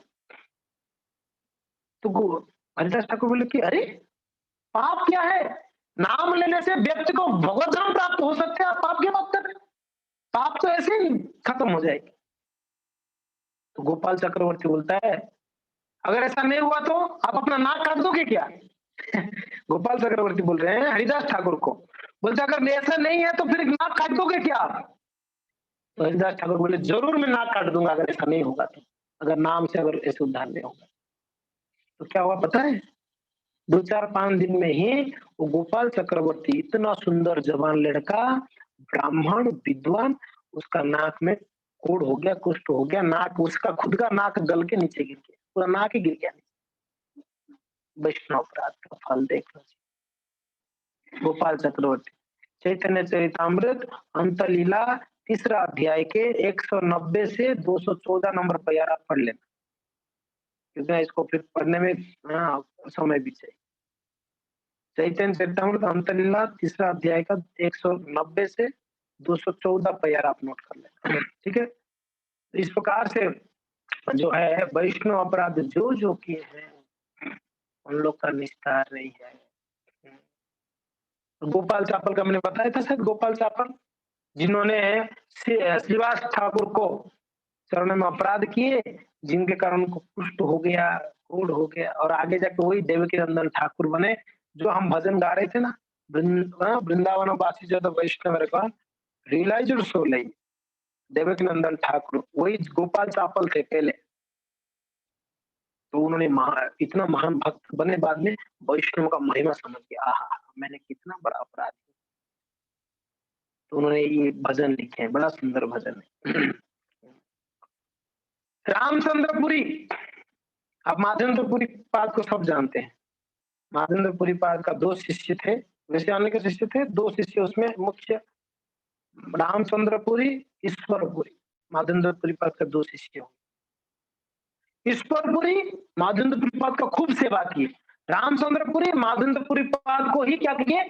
तो हरिदास ठाकुर बोले कि अरे पाप क्या है, नाम लेने से व्यक्ति को भगवत धाम प्राप्त हो सकते हैं, आप पाप की बात कर रहे हैं, पाप तो ऐसे ही खत्म हो जाएगी। तो गोपाल चक्रवर्ती बोलता है अगर ऐसा नहीं हुआ तो आप अपना नाक काट दोगे क्या? गोपाल चक्रवर्ती बोल रहे हैं हरिदास ठाकुर को, बोलते अगर ऐसा नहीं है तो फिर नाक काट दोगे क्या आप? तो हरिदास ठाकुर बोले जरूर मैं नाक काट दूंगा अगर ऐसा नहीं होगा तो, अगर नाम से अगर ऐसे उद्धार नहीं होगा। तो क्या हुआ पता है, 2-4-5 दिन में ही वो गोपाल चक्रवर्ती इतना सुंदर जवान लड़का, ब्राह्मण विद्वान, उसका नाक में कोढ़ हो गया, कुष्ठ हो गया, नाक उसका खुद का नाक गल के नीचे गिर गया, पूरा नाक ही गिर गया। वैष्णव अपराध का फल देखना। गोपाल चक्रवर्ती चैतन्य चरितामृत अंतलीला 3रा अध्याय के 190 से 214 नंबर पर यार आप पढ़ लेना, क्योंकि इसको फिर पढ़ने में समय भी चाहिए। चैतन्य चरितामृत अंतलीला 3रा अध्याय का 190 से 214 पर यार आप नोट कर लेना, ठीक है। इस प्रकार से जो है वैष्णव अपराध जो जो किए हैं उन लोग का निस्तार नहीं है। गोपाल चापल का मैंने बताया था शायद, गोपाल चापल जिन्होंने श्रीवास ठाकुर को चरण में अपराध किए, जिनके कारण उनको कुष्ठ हो गया, कोढ़ हो गया, और आगे जाके वही देवकी नंदन ठाकुर बने जो हम भजन गा रहे थे ना, वृंदावन वासी जो वैष्णव रियलाइज्ड सोल है देवकी नंदन ठाकुर, वही गोपाल चापल थे पहले। तो उन्होंने इतना महान भक्त बने, बाद में वैष्णव का महिमा समझ गया, आहा मैंने कितना बड़ा अपराध किया। तो उन्होंने ये भजन लिखे हैं, बड़ा सुंदर भजन है। रामचंद्रपुरी, अब माधवेंद्रपुरी पाद को सब जानते हैं। माधवेंद्रपुरी पाद का 2 शिष्य थे, वैसे आने के शिष्य थे 2 शिष्य, उसमें मुख्य रामचंद्रपुरी, ईश्वरपुरी। माधवेंद्रपुरी पाद का 2 शिष्य हो। ईश्वरपुरी माधवेंद्रपुरी पाद का खूब सेवा की, रामचंद्रपुरी माधवेंद्रपुरी पाद को ही क्या किए,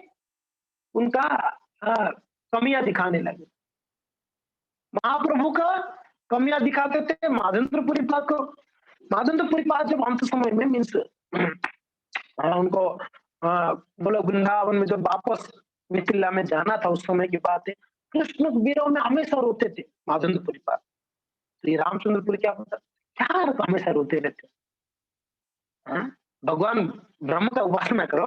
उनका कमियां दिखाने लगे। महाप्रभु का कमियां दिखाते थे माधवेंद्रपुरी पाद को। माधवेंद्रपुरी पाद जब अंत समय में मीन्स उनको बोलो वृंदावन में जब वापस मिथिला में जाना था, उस समय की बात है, कृष्ण विरह में हमेशा रोते थे माधवेंद्रपुरी पाद। तो ये रामचंद्रपुरी क्या बोलता, क्या हमेशा रोते रहते, भगवान ब्रह्म का उपासना करो,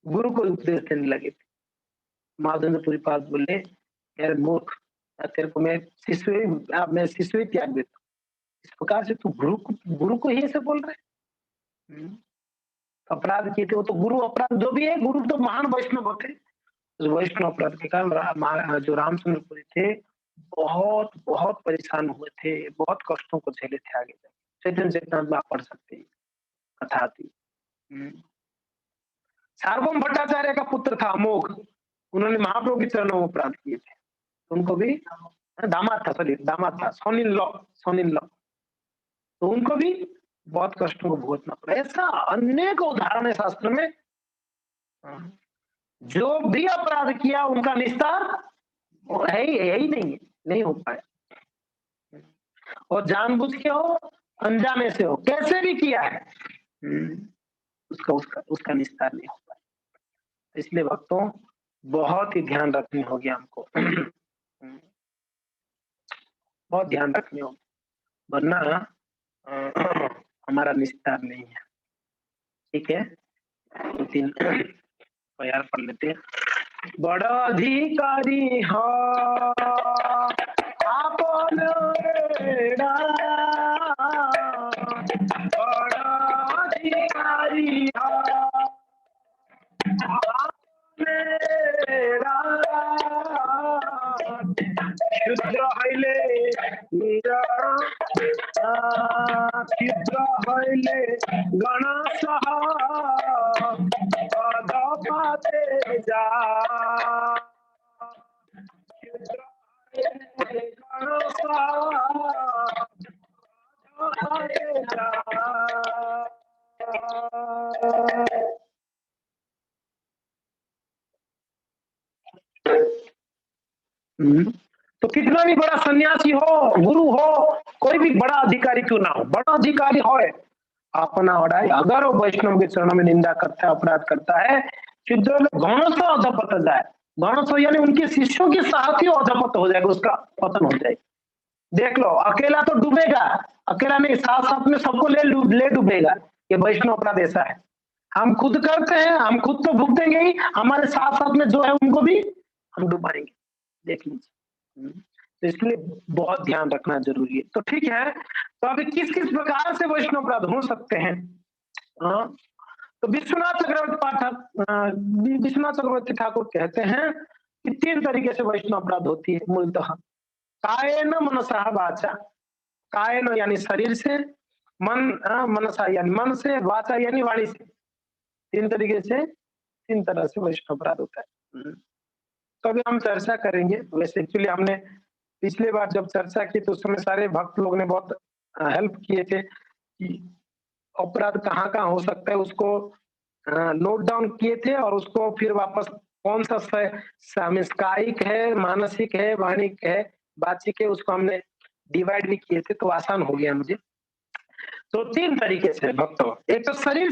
गुरु को उपदेश देने लगे थे। माधवेंद्रपुरी पाद बोले यार मूर्ख, तेरे को मैं शिष्य त्याग देता हूँ, इस प्रकार से तू गुरु को ही ऐसे बोल रहे। अपराध किए थे वो तो गुरु अपराध जो भी है, गुरु तो महान वैष्णव होते, वैष्णव अपराध के कारण जो रामचंद्रपुरी थे बहुत बहुत परेशान हुए थे, बहुत कष्टों को झेले थे। आगे चैतन्य चरितामृत आप पढ़ सकते हैं, कथा थी। सार्वभौम भट्टाचार्य का पुत्र था अमोघ, उन्होंने महाप्रभु के चरणों में अपराध किए थे, उनको भी दामाद था, दामाद था, सोनिन लॉ, तो उनको भी बहुत कष्टों को भुगतना पड़ा। ऐसा अनेक उदाहरण है शास्त्र में, जो भी अपराध किया उनका निस्तार है ही नहीं हो पाया, और जानबूझ के हो अनजाने से हो, कैसे भी किया है उसका निस्तार नहीं हो पाया। इसलिए भक्तों बहुत ही ध्यान रखनी होगी हमको, बहुत ध्यान रखनी होगी, वरना हमारा निस्तार नहीं है। ठीक है, 2-3 यार पढ़ लेते हैं। बड़ा अधिकारी आपन बड़ा अधिकारी क्षुद्र हईले क्षुद्र हईले गणेश पद पाते जा, क्षुद्र हईले गणेश पाते जा। तो कितना भी बड़ा सन्यासी हो, गुरु हो, कोई भी बड़ा अधिकारी क्यों ना हो, बड़ा अधिकारी हो अपना ओढ़ाई। अगर वो वैष्णव के चरणों में निंदा करता है, अपराध करता है, फिर जो गौणस्व अधपत जाए, गौणस्व यानी उनके शिष्यों के साथ ही अधपत हो जाएगा, उसका पतन हो जाएगा। देख लो, अकेला तो डूबेगा, अकेला नहीं, साथ साथ में सबको ले डूबेगा। ये वैष्णव अपराध ऐसा है, हम खुद करते हैं, हम खुद तो भुगतेंगे ही, हमारे साथ साथ में जो है उनको भी हम डुबाएंगे। देख लीजिए। तो इसलिए बहुत ध्यान रखना जरूरी है। तो ठीक है, तो अभी किस किस प्रकार से वैष्णव अपराध हो सकते हैं? हाँ, तो विश्वनाथ चक्रवर्ती पाठक विश्वनाथ चक्रवर्ती ठाकुर कहते हैं कि 3 तरीके से वैष्णव अपराध होती है मूलतः। कायेन मनसा वाचा, कायेन यानी शरीर से, मनसा यानी मन से, वाचा यानी वाणी से। 3 तरीके से, 3 तरह से वैष्णव अपराध होता है। तो अभी हम चर्चा करेंगे। वैसे एक्चुअली हमने पिछले बार जब चर्चा की तो उस समय सारे भक्त लोग ने बहुत हेल्प किए थे कि अपराध कहाँ-कहाँ हो सकता है, उसको नोट डाउन किए थे और उसको फिर वापस कौन सा कायिक है, मानसिक है, वाणिक है, वाचिक है, उसको हमने डिवाइड भी किए थे, तो आसान हो गया मुझे। तो 3 तरीके से भक्तों, एक तो शरीर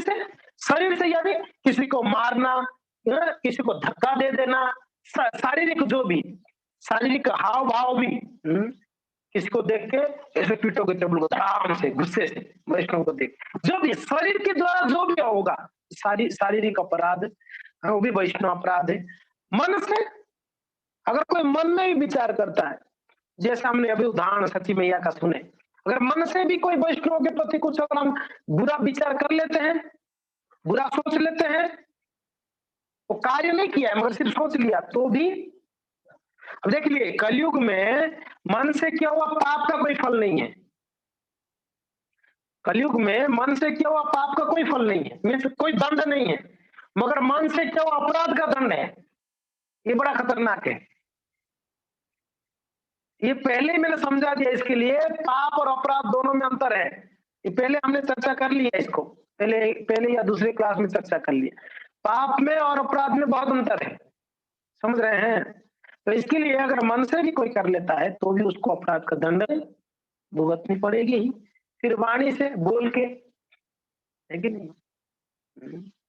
से यानी किसी को मारना, किसी को धक्का दे देना, शारीरिक जो भी, शारीरिक हाव भाव भी, किसी को देख के ऐसे पीटोगे टेबल को आराम से, गुस्से से, वैष्णव को देख, जो भी शरीर के द्वारा जो भी होगा, शारीरिक अपराध, वो भी वैष्णव अपराध है। मन से, अगर कोई मन में ही विचार करता है, जैसे हमने अभी उदाहरण सती मैया का सुने, अगर मन से भी कोई वैष्णव के प्रति कुछ अगर हम बुरा विचार कर लेते हैं, बुरा सोच लेते हैं, वो कार्य नहीं किया है मगर सिर्फ सोच लिया, तो भी। अब देख लिए, कलयुग में मन से किया हुआ पाप का कोई फल नहीं है। कलयुग में मन से किया हुआ पाप का कोई फल नहीं है, मीन्स कोई दंड नहीं है, मगर मन से किया हुआ अपराध का दंड है। ये बड़ा खतरनाक है। ये पहले ही मैंने समझा दिया, इसके लिए पाप और अपराध दोनों में अंतर है। ये पहले हमने चर्चा कर लिया इसको, पहले या दूसरे क्लास में चर्चा कर लिया। पाप में और अपराध में बहुत अंतर है, समझ रहे हैं? तो इसके लिए अगर मन से भी कोई कर लेता है तो भी उसको अपराध का दंड भुगतनी पड़ेगी ही। फिर वाणी से, बोल के, है कि नहीं?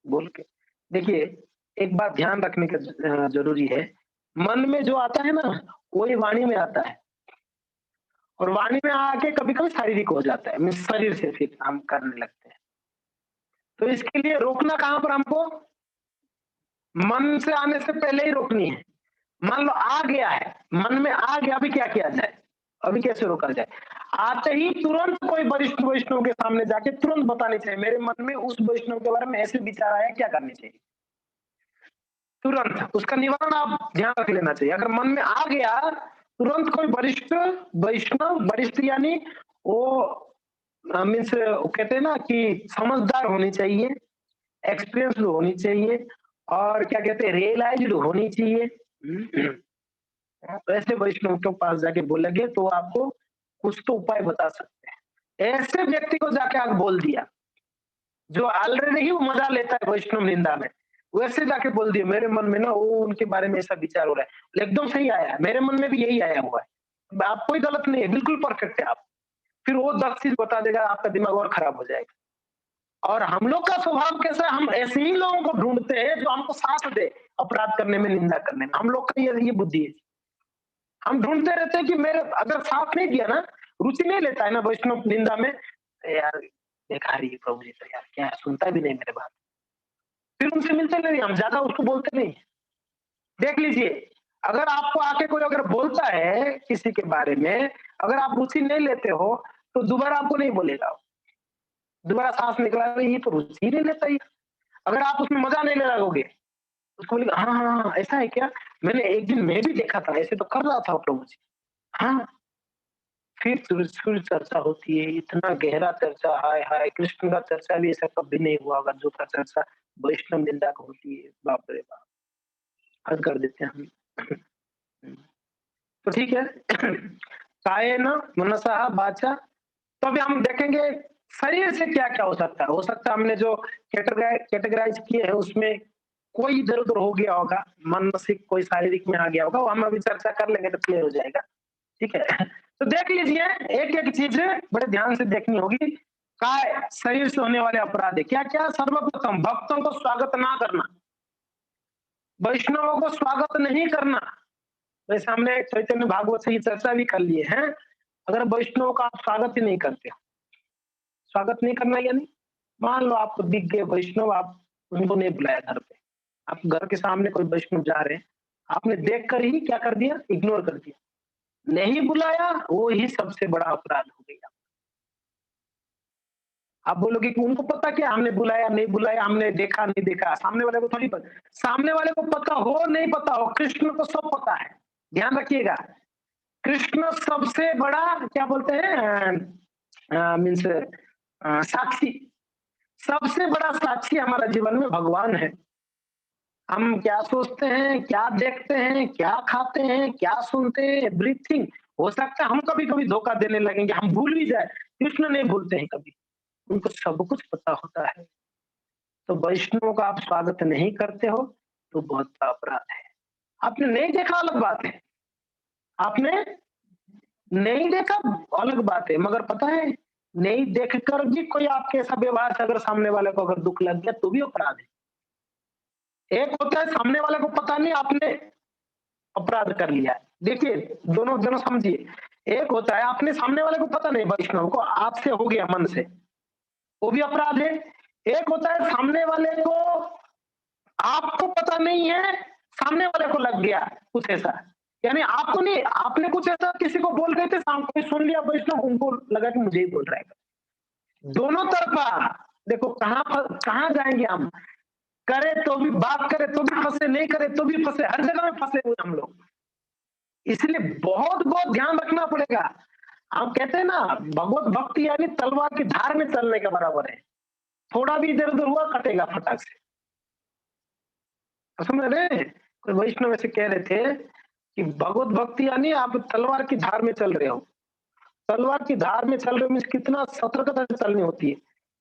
बोल के देखिए, एक बात ध्यान रखने का जरूरी है, मन में जो आता है ना, वही वाणी में आता है, और वाणी में आके कभी-कभी शारीरिक हो जाता है, मीन्स शरीर से फिर हम करने लगते हैं। तो इसके लिए रोकना कहाँ पर हमको? मन से आने से पहले ही रोकनी है। मान लो आ गया है, मन में आ गया, अभी क्या किया जाए? अभी कैसे रोका जाए? आते ही तुरंत कोई वरिष्ठ वैष्णव के सामने जाके तुरंत बतानी चाहिए, मेरे मन में उस वैष्णव के बारे में ऐसे विचार आया, क्या करनी चाहिए? तुरंत उसका निवारण आप ध्यान रख लेना चाहिए। अगर मन में आ गया, तुरंत कोई वरिष्ठ वैष्णव, वरिष्ठ यानी वो मीन्स कहते हैं ना कि समझदार होनी चाहिए, एक्सपीरियंस्ड होनी चाहिए, और क्या कहते हैं, रियलाइज्ड होनी चाहिए। तो ऐसे वैष्णव के पास जाके बोलेंगे तो आपको कुछ तो उपाय बता सकते हैं। ऐसे व्यक्ति को जाके आप बोल दिया जो ऑलरेडी ही वो मजा लेता है वैष्णव निंदा में, वैसे जाके बोल दिया मेरे मन में ना वो उनके बारे में ऐसा विचार हो रहा है, एकदम सही आया है, मेरे मन में भी यही आया हुआ है, आप कोई गलत नहीं है, बिल्कुल परफेक्ट है आप। फिर वो 10 चीज बता देगा, आपका दिमाग और खराब हो जाएगा। और हम लोग का स्वभाव कैसा है, हम ऐसे ही लोगों को ढूंढते हैं जो हमको साथ दे अपराध करने में, निंदा करने में। हम लोग का ये बुद्धि है, हम ढूंढते रहते हैं कि मेरे अगर साथ नहीं दिया ना, रुचि नहीं लेता है ना वैष्णव निंदा में, यार बेकार ही प्रभु जी, तो यार क्या है, सुनता भी नहीं मेरे बात, फिर उनसे मिलते नहीं, हम ज्यादा उसको बोलते नहीं। देख लीजिए, अगर आपको आके कोई अगर बोलता है किसी के बारे में, अगर आप रुचि नहीं लेते हो तो दोबारा आपको नहीं बोलेगा, दोबारा सांस निकला ये तो रुचि नहीं लेता ही। अगर आप उसमें मजा नहीं ले लगोगे, उसको बोलेगा हाँ हाँ हाँ ऐसा है क्या, मैंने एक दिन मैं भी देखा था, ऐसे तो कर रहा था प्रभु जी। हाँ, फिर चर्चा होती है, इतना गहरा चर्चा, हाय हाय, कृष्ण का चर्चा भी ऐसा कभी नहीं हुआ होगा जो का चर्चा वैष्णव निंदा का होती है, बाप रे बाप, हद कर देते हैं हम। तो ठीक है। कायेन मनसा वाचा, तो अभी हम देखेंगे शरीर से क्या क्या हो सकता है। हो सकता है हमने जो कैटेगराइज किए हैं उसमें कोई इधर उधर हो गया होगा, मानसिक कोई शारीरिक में आ गया होगा, वो हम अभी चर्चा कर लेंगे तो क्लियर हो जाएगा। ठीक है। तो देख लीजिए, एक एक चीज बड़े ध्यान से देखनी होगी। काय शरीर से होने वाले अपराध है। क्या क्या? सर्वप्रथम भक्तों को स्वागत ना करना, वैष्णवों को स्वागत नहीं करना। वैसे हमने चैतन्य भागवत से ये चर्चा भी कर लिए हैं। अगर वैष्णव का आप स्वागत ही नहीं करते हो, स्वागत नहीं करना यानी मान लो आपको दिख गए वैष्णव, आप उनको नहीं बुलाया घर पे, आप घर के सामने कोई वैष्णव जा रहे हैं, आपने देख कर ही क्या कर दिया? इग्नोर कर दिया, नहीं बुलाया, वो ही सबसे बड़ा अपराध हो गया। आप बोलोगे कि उनको पता क्या हमने बुलाया नहीं बुलाया, हमने देखा नहीं देखा, सामने वाले को थोड़ी पता। सामने वाले को पता हो नहीं पता हो, कृष्ण को सब पता है। ध्यान रखिएगा, कृष्ण सबसे बड़ा क्या बोलते हैं मीन्स साक्षी, सबसे बड़ा साक्षी हमारा जीवन में भगवान है। हम क्या सोचते हैं, क्या देखते हैं, क्या खाते हैं, क्या सुनते हैं, एवरीथिंग। हो सकता है हम कभी कभी धोखा देने लगेंगे, हम भूल भी जाए। कृष्ण नहीं भूलते हैं कभी, उनको सब कुछ पता होता है। तो वैष्णव का आप स्वागत नहीं करते हो तो बहुत बड़ा अपराध है। आपने नहीं देखा अलग बात है, आपने नहीं देखा अलग बात है, मगर पता है नहीं देखकर भी कोई आपके ऐसा व्यवहार से अगर सामने वाले को अगर दुख लग गया तो भी अपराध है। एक होता है सामने वाले को पता नहीं, आपने अपराध कर लिया है। देखिए दोनों दोनों समझिए, एक होता है आपने सामने वाले को पता नहीं, वैष्णव को आपसे हो गया मन से, वो भी अपराध है। एक होता है सामने वाले को आपको पता नहीं है, सामने वाले को लग गया कुछ ऐसा, यानी आपको नहीं, आपने कुछ ऐसा किसी को बोल गए थे, कोई सुन लिया वैष्णव, उनको लगा कि मुझे ही बोल रहा है। दोनों तरफा देखो कहाँ जाएंगे हम, करे तो भी बात करे तो भी फंसे, नहीं करे तो भी फंसे, हर जगह में फंसे हुए हम लोग। इसलिए बहुत बहुत ध्यान रखना पड़ेगा। हम कहते हैं ना भगवत भक्ति यानी तलवार की धार में चलने के बराबर है, थोड़ा भी इधर उधर हुआ कटेगा फटाक से। समझ रहे? कोई वैष्णव ऐसे कह रहे थे कि भगवत भक्ति यानी आप तलवार की धार में चल रहे हो। तलवार की धार में चल रहे हो मीन्स कितना सतर्कता से चलनी होती है,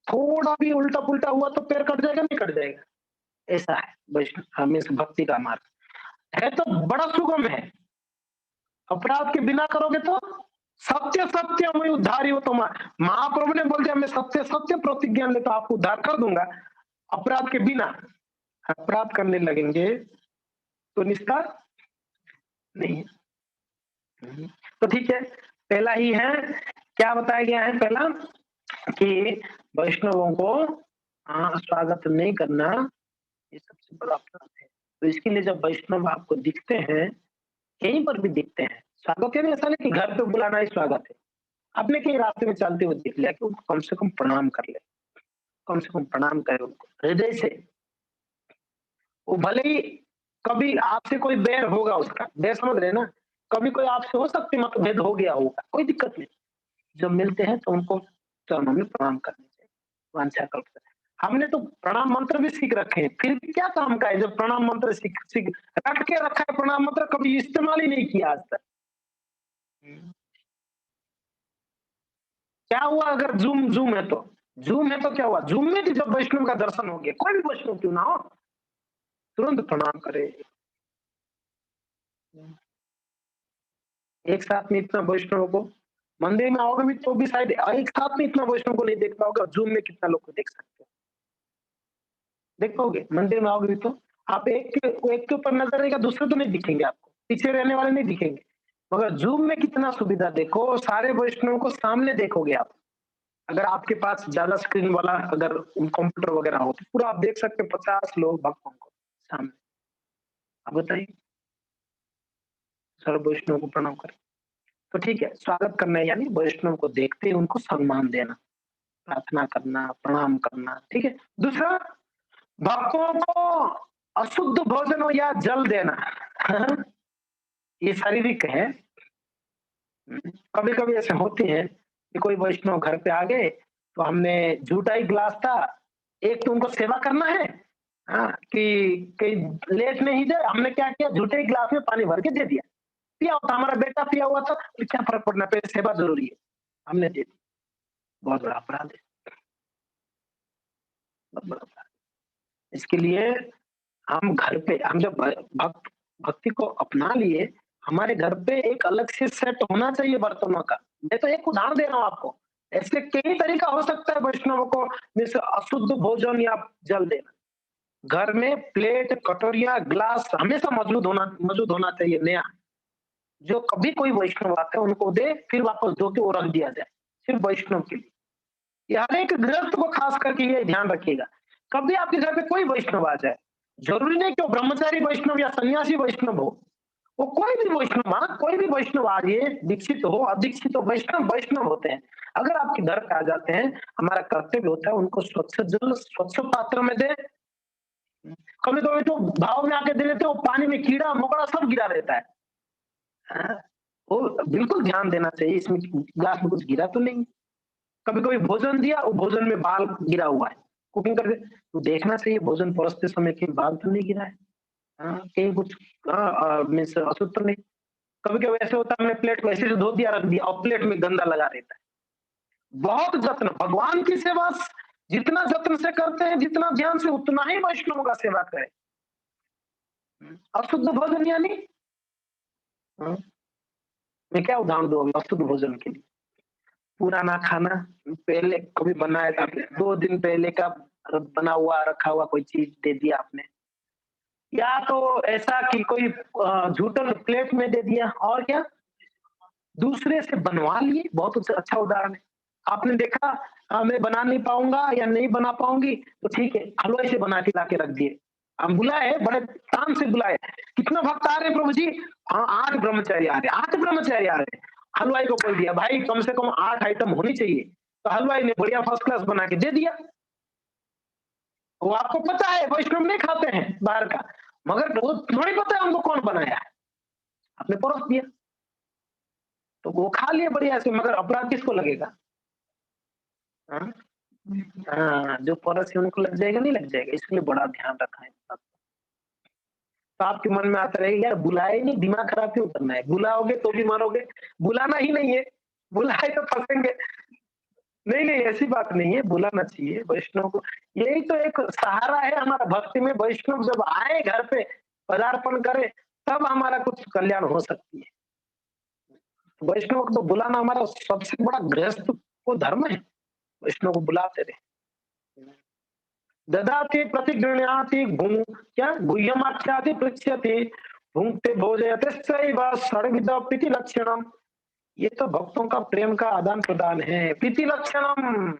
थोड़ा भी उल्टा पुल्टा हुआ तो पैर कट जाएगा, नहीं कट जाएगा। ऐसा है वैष्णव मीन्स भक्ति का मार्ग है, तो बड़ा सुगम है। अपराध के बिना करोगे तो सत्य सत्य मैं उद्धारी हो, तो महाप्रभु ने बोल दिया मैं सत्य सत्य प्रतिज्ञा लेता आपको उद्धार कर दूंगा। अपराध के बिना अपराध करने लगेंगे तो निस्तार नहीं है। तो ठीक है, पहला ही है, क्या बताया गया है पहला कि वैष्णवों को स्वागत नहीं करना, ये सबसे बड़ा अपराध है। तो इसके लिए जब वैष्णव आपको दिखते हैं, कहीं पर भी दिखते हैं, स्वागत यानी ऐसा नहीं कि घर पे बुलाना ही स्वागत है। आपने कहीं रास्ते में चलते हुए देख लिया कि उनको कम से कम प्रणाम कर ले, कम से कम प्रणाम करे उनको हृदय से। वो भले ही कभी आपसे कोई बैर होगा, उसका बैर समझ रहे ना, कभी कोई आपसे हो सकती मतभेद हो गया होगा, कोई दिक्कत नहीं। जब मिलते हैं तो उनको चरणों में प्रणाम करने चाहिए, वांछा कल्प। हमने तो प्रणाम मंत्र भी सीख रखे हैं, फिर भी क्या काम का है जब प्रणाम मंत्र सीख सीख रट के रखा है, प्रणाम मंत्र कभी इस्तेमाल ही नहीं किया आज तक। क्या हुआ अगर जूम जूम है तो, जूम है तो क्या हुआ, जूम में भी जब वैष्णव का दर्शन हो गया, कोई भी वैष्णव क्यों ना हो, तुरंत प्रणाम करे। एक साथ में इतना वैष्णव को मंदिर में आओगे भी तो भी शायद एक साथ में इतना वैष्णव को नहीं देख पाओगे, जूम में कितना लोग को देख सकते हो, देख पाओगे मंदिर में आओगे भी तो आप एक के ऊपर नजर रहेगा, दूसरे तो नहीं दिखेंगे आपको, पीछे रहने वाले नहीं दिखेंगे। मगर जूम में कितना सुविधा, देखो सारे वैष्णव को सामने देखोगे आप। अगर आपके पास ज्यादा स्क्रीन वाला अगर कंप्यूटर वगैरह हो तो पूरा आप देख सकते हैं 50 लोग भक्तों को सामने। आप बताइए, सर्व वैष्णव को प्रणाम करें। तो ठीक है, स्वागत करना है यानी वैष्णव को देखते ही उनको सम्मान देना, प्रार्थना करना, प्रणाम करना, ठीक है। दूसरा, भक्तों को अशुद्ध भोजन हो या जल देना ये शारीरिक है। कभी कभी ऐसे होते हैं कि कोई वैष्णव घर पे आ गए, तो हमने झूठा ही गिलास था, एक तो उनको सेवा करना है, हाँ कि कहीं लेट नहीं जाए, हमने क्या किया झूठे ही गिलास में पानी भर के दे दिया, पिया हुआ था हमारा बेटा पिया हुआ था, तो क्या फर्क पड़ना, पहले सेवा जरूरी है, हमने दे दी। बहुत बड़ा अपराध है, बहुत बड़ा अपराध। इसके लिए हम घर पे हम जब भक्ति को अपना लिए, हमारे घर पे एक अलग से सेट होना चाहिए बर्तनों का। मैं तो एक उदाहरण दे रहा हूँ आपको, ऐसे कई तरीका हो सकता है वैष्णव को जैसे अशुद्ध भोजन या जल देना। घर में प्लेट, कटोरिया, ग्लास हमेशा मौजूद होना चाहिए नया। जो कभी कोई वैष्णव आता है उनको दे, फिर वापस धो के वो रख दिया जाए, सिर्फ वैष्णव के लिए। ये हर एक गृहस्थ को खास करके ये ध्यान रखिएगा। कभी आपके घर पे कोई वैष्णव आ जाए, जरूरी नहीं कि वो ब्रह्मचारी वैष्णव या सन्यासी वैष्णव हो, वो कोई भी वैष्णव, हाँ, कोई भी वैष्णव आ जाइए, दीक्षित हो, अदीक्षित हो, वैष्णव वैष्णव होते हैं। अगर आपके घर पे आ जाते हैं, हमारा कर्तव्य होता है उनको स्वच्छ जल, स्वच्छ पात्र में दें। कभी-कभी तो भाव में आके दे देते हो, पानी में कीड़ा-मकोड़ा सब गिरा रहता है। हाँ, वो बिल्कुल ध्यान देना चाहिए, इसमें ग्लास में कुछ गिरा तो नहीं। कभी-कभी भोजन दिया, वो भोजन में बाल गिरा हुआ है, कुकिंग करके तो देखना चाहिए भोजन परोसते समय कहीं बाल तो नहीं गिरा है। हाँ, कहीं कुछ मीन्स अशुद्ध तो नहीं। कभी-कभी ऐसे होता है, हमने प्लेट को ऐसे से धो दिया, रख दिया और प्लेट में गंदा लगा रहता है। बहुत जत्न, भगवान की सेवा जितना जत्न से करते हैं, जितना ध्यान से, उतना ही वैष्णव का सेवा करें। अशुद्ध भोजन यानी हाँ, मैं क्या उदाहरण दूँ अभी अशुद्ध भोजन के लिए? पुराना खाना, पहले कभी बनाया था आपने, 2 दिन पहले का बना हुआ, रखा हुआ कोई चीज़ दे दिया आपने। या तो ऐसा कि कोई झूठन प्लेट में दे दिया और क्या? दूसरे से बनवा लिए, बहुत अच्छा उदाहरण है। आपने देखा मैं बना नहीं पाऊँगा या नहीं बना पाऊँगी, तो ठीक है, हलवाई से बना के ला के रख दिए। हम बुलाए, बड़े ताम से बुलाए, कितना भक्त आ रहे हैं प्रभु जी? हाँ, 8 ब्रह्मचारी आ रहे हैं, 8 ब्रह्मचारी आ रहे हैं। हलवाई को बोल दिया, भाई कम से कम 8 आइटम होनी चाहिए। तो हलवाई ने बढ़िया फर्स्ट क्लास बना के दे दिया। वो आपको पता है वैष्णव नहीं खाते हैं बाहर का, मगर वो थोड़ी पता है उनको कौन बनाया है। आपने परोस दिया, तो वो खा लिए बढ़िया से, मगर अपराध किसको लगेगा? हाँ? हाँ, जो पड़ोसी उनको लग जाएगा, नहीं लग जाएगा, इसलिए बड़ा ध्यान रखना है। तो आपके मन में आता रहेगा, यार बुलाए नहीं, दिमाग खराब क्यों करना है? बुलाओगे तो भी मरोगे, बुलाना ही नहीं है, बुलाए तो फंसेंगे। नहीं, नहीं, ऐसी बात नहीं है, बुलाना चाहिए वैष्णव को। यही तो एक सहारा है हमारा भक्ति में, वैष्णव जब आए घर पे, पदार्पण करे, तब हमारा कुछ कल्याण हो सकती है। वैष्णव को तो बुलाना हमारा सबसे बड़ा गृहस्थ को धर्म है, वैष्णव को बुलाते रहे। ददाति प्रतिगृह्णाति क्या गुह्यमाख्याति पृच्छ्यति भुङ्क्ते भोजयतिश्चैव षड्विध प्रीति लक्षणम। ये तो भक्तों का प्रेम का आदान प्रदान है, प्रीति लक्षणम।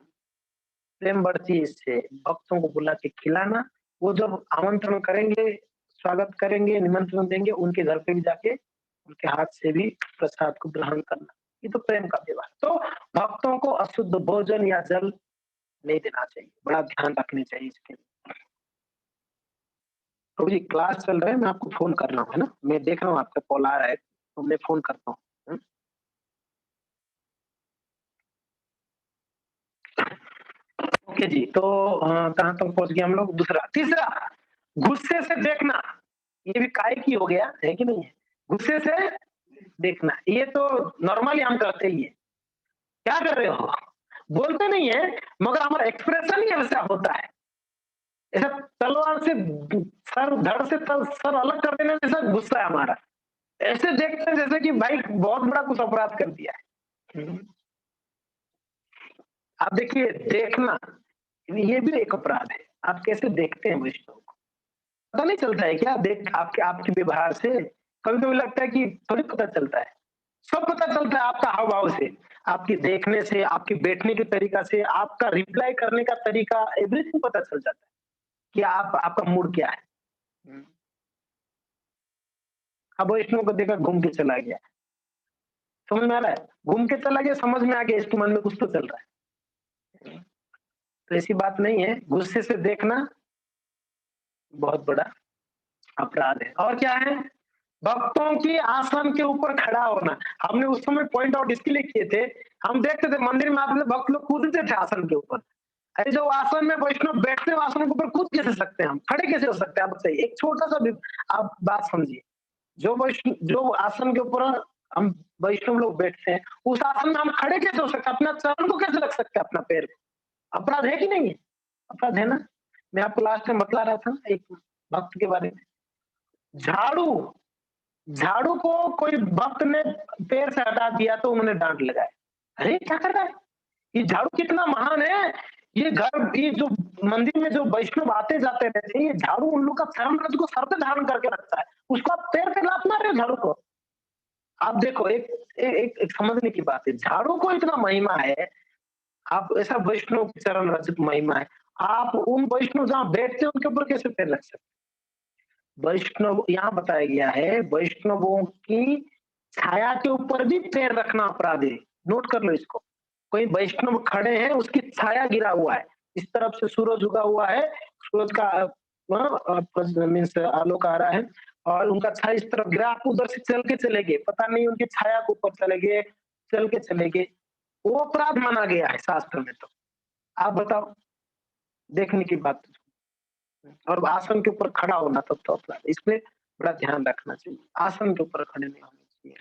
प्रेम बढ़ती है इससे, भक्तों को बुला के खिलाना। वो जब आमंत्रण करेंगे, स्वागत करेंगे, निमंत्रण देंगे, उनके घर पे भी जाके उनके हाथ से भी प्रसाद को ग्रहण करना, ये तो प्रेम का व्यवहार। तो भक्तों को अशुद्ध भोजन या जल नहीं देना चाहिए, बड़ा ध्यान रखनी चाहिए इसके लिए। तो जी क्लास चल रहा है, मैं आपको फ़ोन कर रहा हूँ, है ना? मैं देख रहा हूँ आपका कॉल आ रहा है, तो मैं फ़ोन करता हूँ। हुँ? ओके जी, तो कहाँ तक पहुँच गए हम लोग? दूसरा तीसरा, गुस्से से देखना, ये भी काहे हो गया, है कि नहीं है? गुस्से से देखना, ये तो नॉर्मली हम करते ही हैं। क्या कर रहे हो? बोलते नहीं है, मगर हमारा एक्सप्रेशन ही ऐसा होता है। ऐसा तलवार से सर धड़ से सर अलग कर देने जैसा गुस्सा है हमारा। ऐसे देखते हैं जैसे कि भाई बहुत बड़ा कुछ अपराध कर दिया है। आप देखिए देखना, ये भी एक अपराध है। आप कैसे देखते हैं वैष्णव को? पता नहीं चलता है क्या? देख आपके आपके व्यवहार से? कभी-कभी लगता है कि थोड़ी पता चलता है। सब पता चलता है आपका हाव-भाव से, आपके देखने से, आपके बैठने के तरीका से, आपका रिप्लाई करने का तरीका, एवरीथिंग पता चल जाता है कि आप आपका मूड क्या है। हुँ। अब वैष्णव को देखा घूम के चला गया। समझ में आ रहा है? घूम के चला गया, समझ में आ गया इसके मन में कुछ तो चल रहा है। तो ऐसी बात नहीं है, गुस्से से देखना बहुत बड़ा अपराध है। और क्या है? भक्तों की आसन के ऊपर खड़ा होना। हमने उस समय पॉइंट आउट इसके लिए किए थे, हम देखते थे मंदिर में आते थे भक्त लोग कूदते थे आसन के ऊपर। अरे जो आसन में वैष्णव बैठते हैं, आसन के ऊपर कूद कैसे सकते हैं हम? खड़े कैसे हो सकते हैं? आप बताइए, एक छोटा-सा भी आप बात समझिए। जो आसन के ऊपर हम वैष्णव लोग बैठते हैं, उस आसन में हम खड़े कैसे हो सकते हैं? अपना चरण को कैसे रख सकते हैं अपना पैर को? अपराध है कि नहीं है? अपराध है ना? मैं आपको लास्ट में बतला रहा था एक भक्त के बारे में। झाड़ू झाड़ू को कोई भक्त ने पैर से हटा दिया तो उन्होंने डाँट लगाया। अरे! क्या कर रहा है? ये झाड़ू कितना महान है। ये घर, ये जो मंदिर में जो वैष्णव आते जाते रहते हैं, ये झाड़ू उन लोग का साम्राज्य को सर पे धारण करके रखता है। उसको आप पैर पे लात मार रहे हो झाड़ू को। आप देखो एक समझने की बात है, झाड़ू को इतना महिमा है, आप ऐसा वैष्णव के चरण रचित महिमा है, आप उन वैष्णव जहाँ बैठते हैं उनके ऊपर कैसे पैर रख सकते हैं? वैष्णव यहाँ बताया गया है, वैष्णवों की छाया के ऊपर भी पैर रखना अपराध है। नोट कर लो इसको। कोई वैष्णव खड़े हैं, उसकी छाया गिरा हुआ है, इस तरफ से सूरज उगा हुआ है, सूरज का मीन्स आलोक आ रहा है और उनका छाया इस तरफ गिरा, आप उधर से चल के चले गए, पता नहीं उनकी छाया के ऊपर चले गए, चल के चले गए, वो अपराध माना गया है शास्त्र में। तो आप बताओ, देखने की बात। और आसन के ऊपर खड़ा होना तब तो अपराध, इसमें बड़ा ध्यान रखना चाहिए, आसन के ऊपर खड़े नहीं होना चाहिए।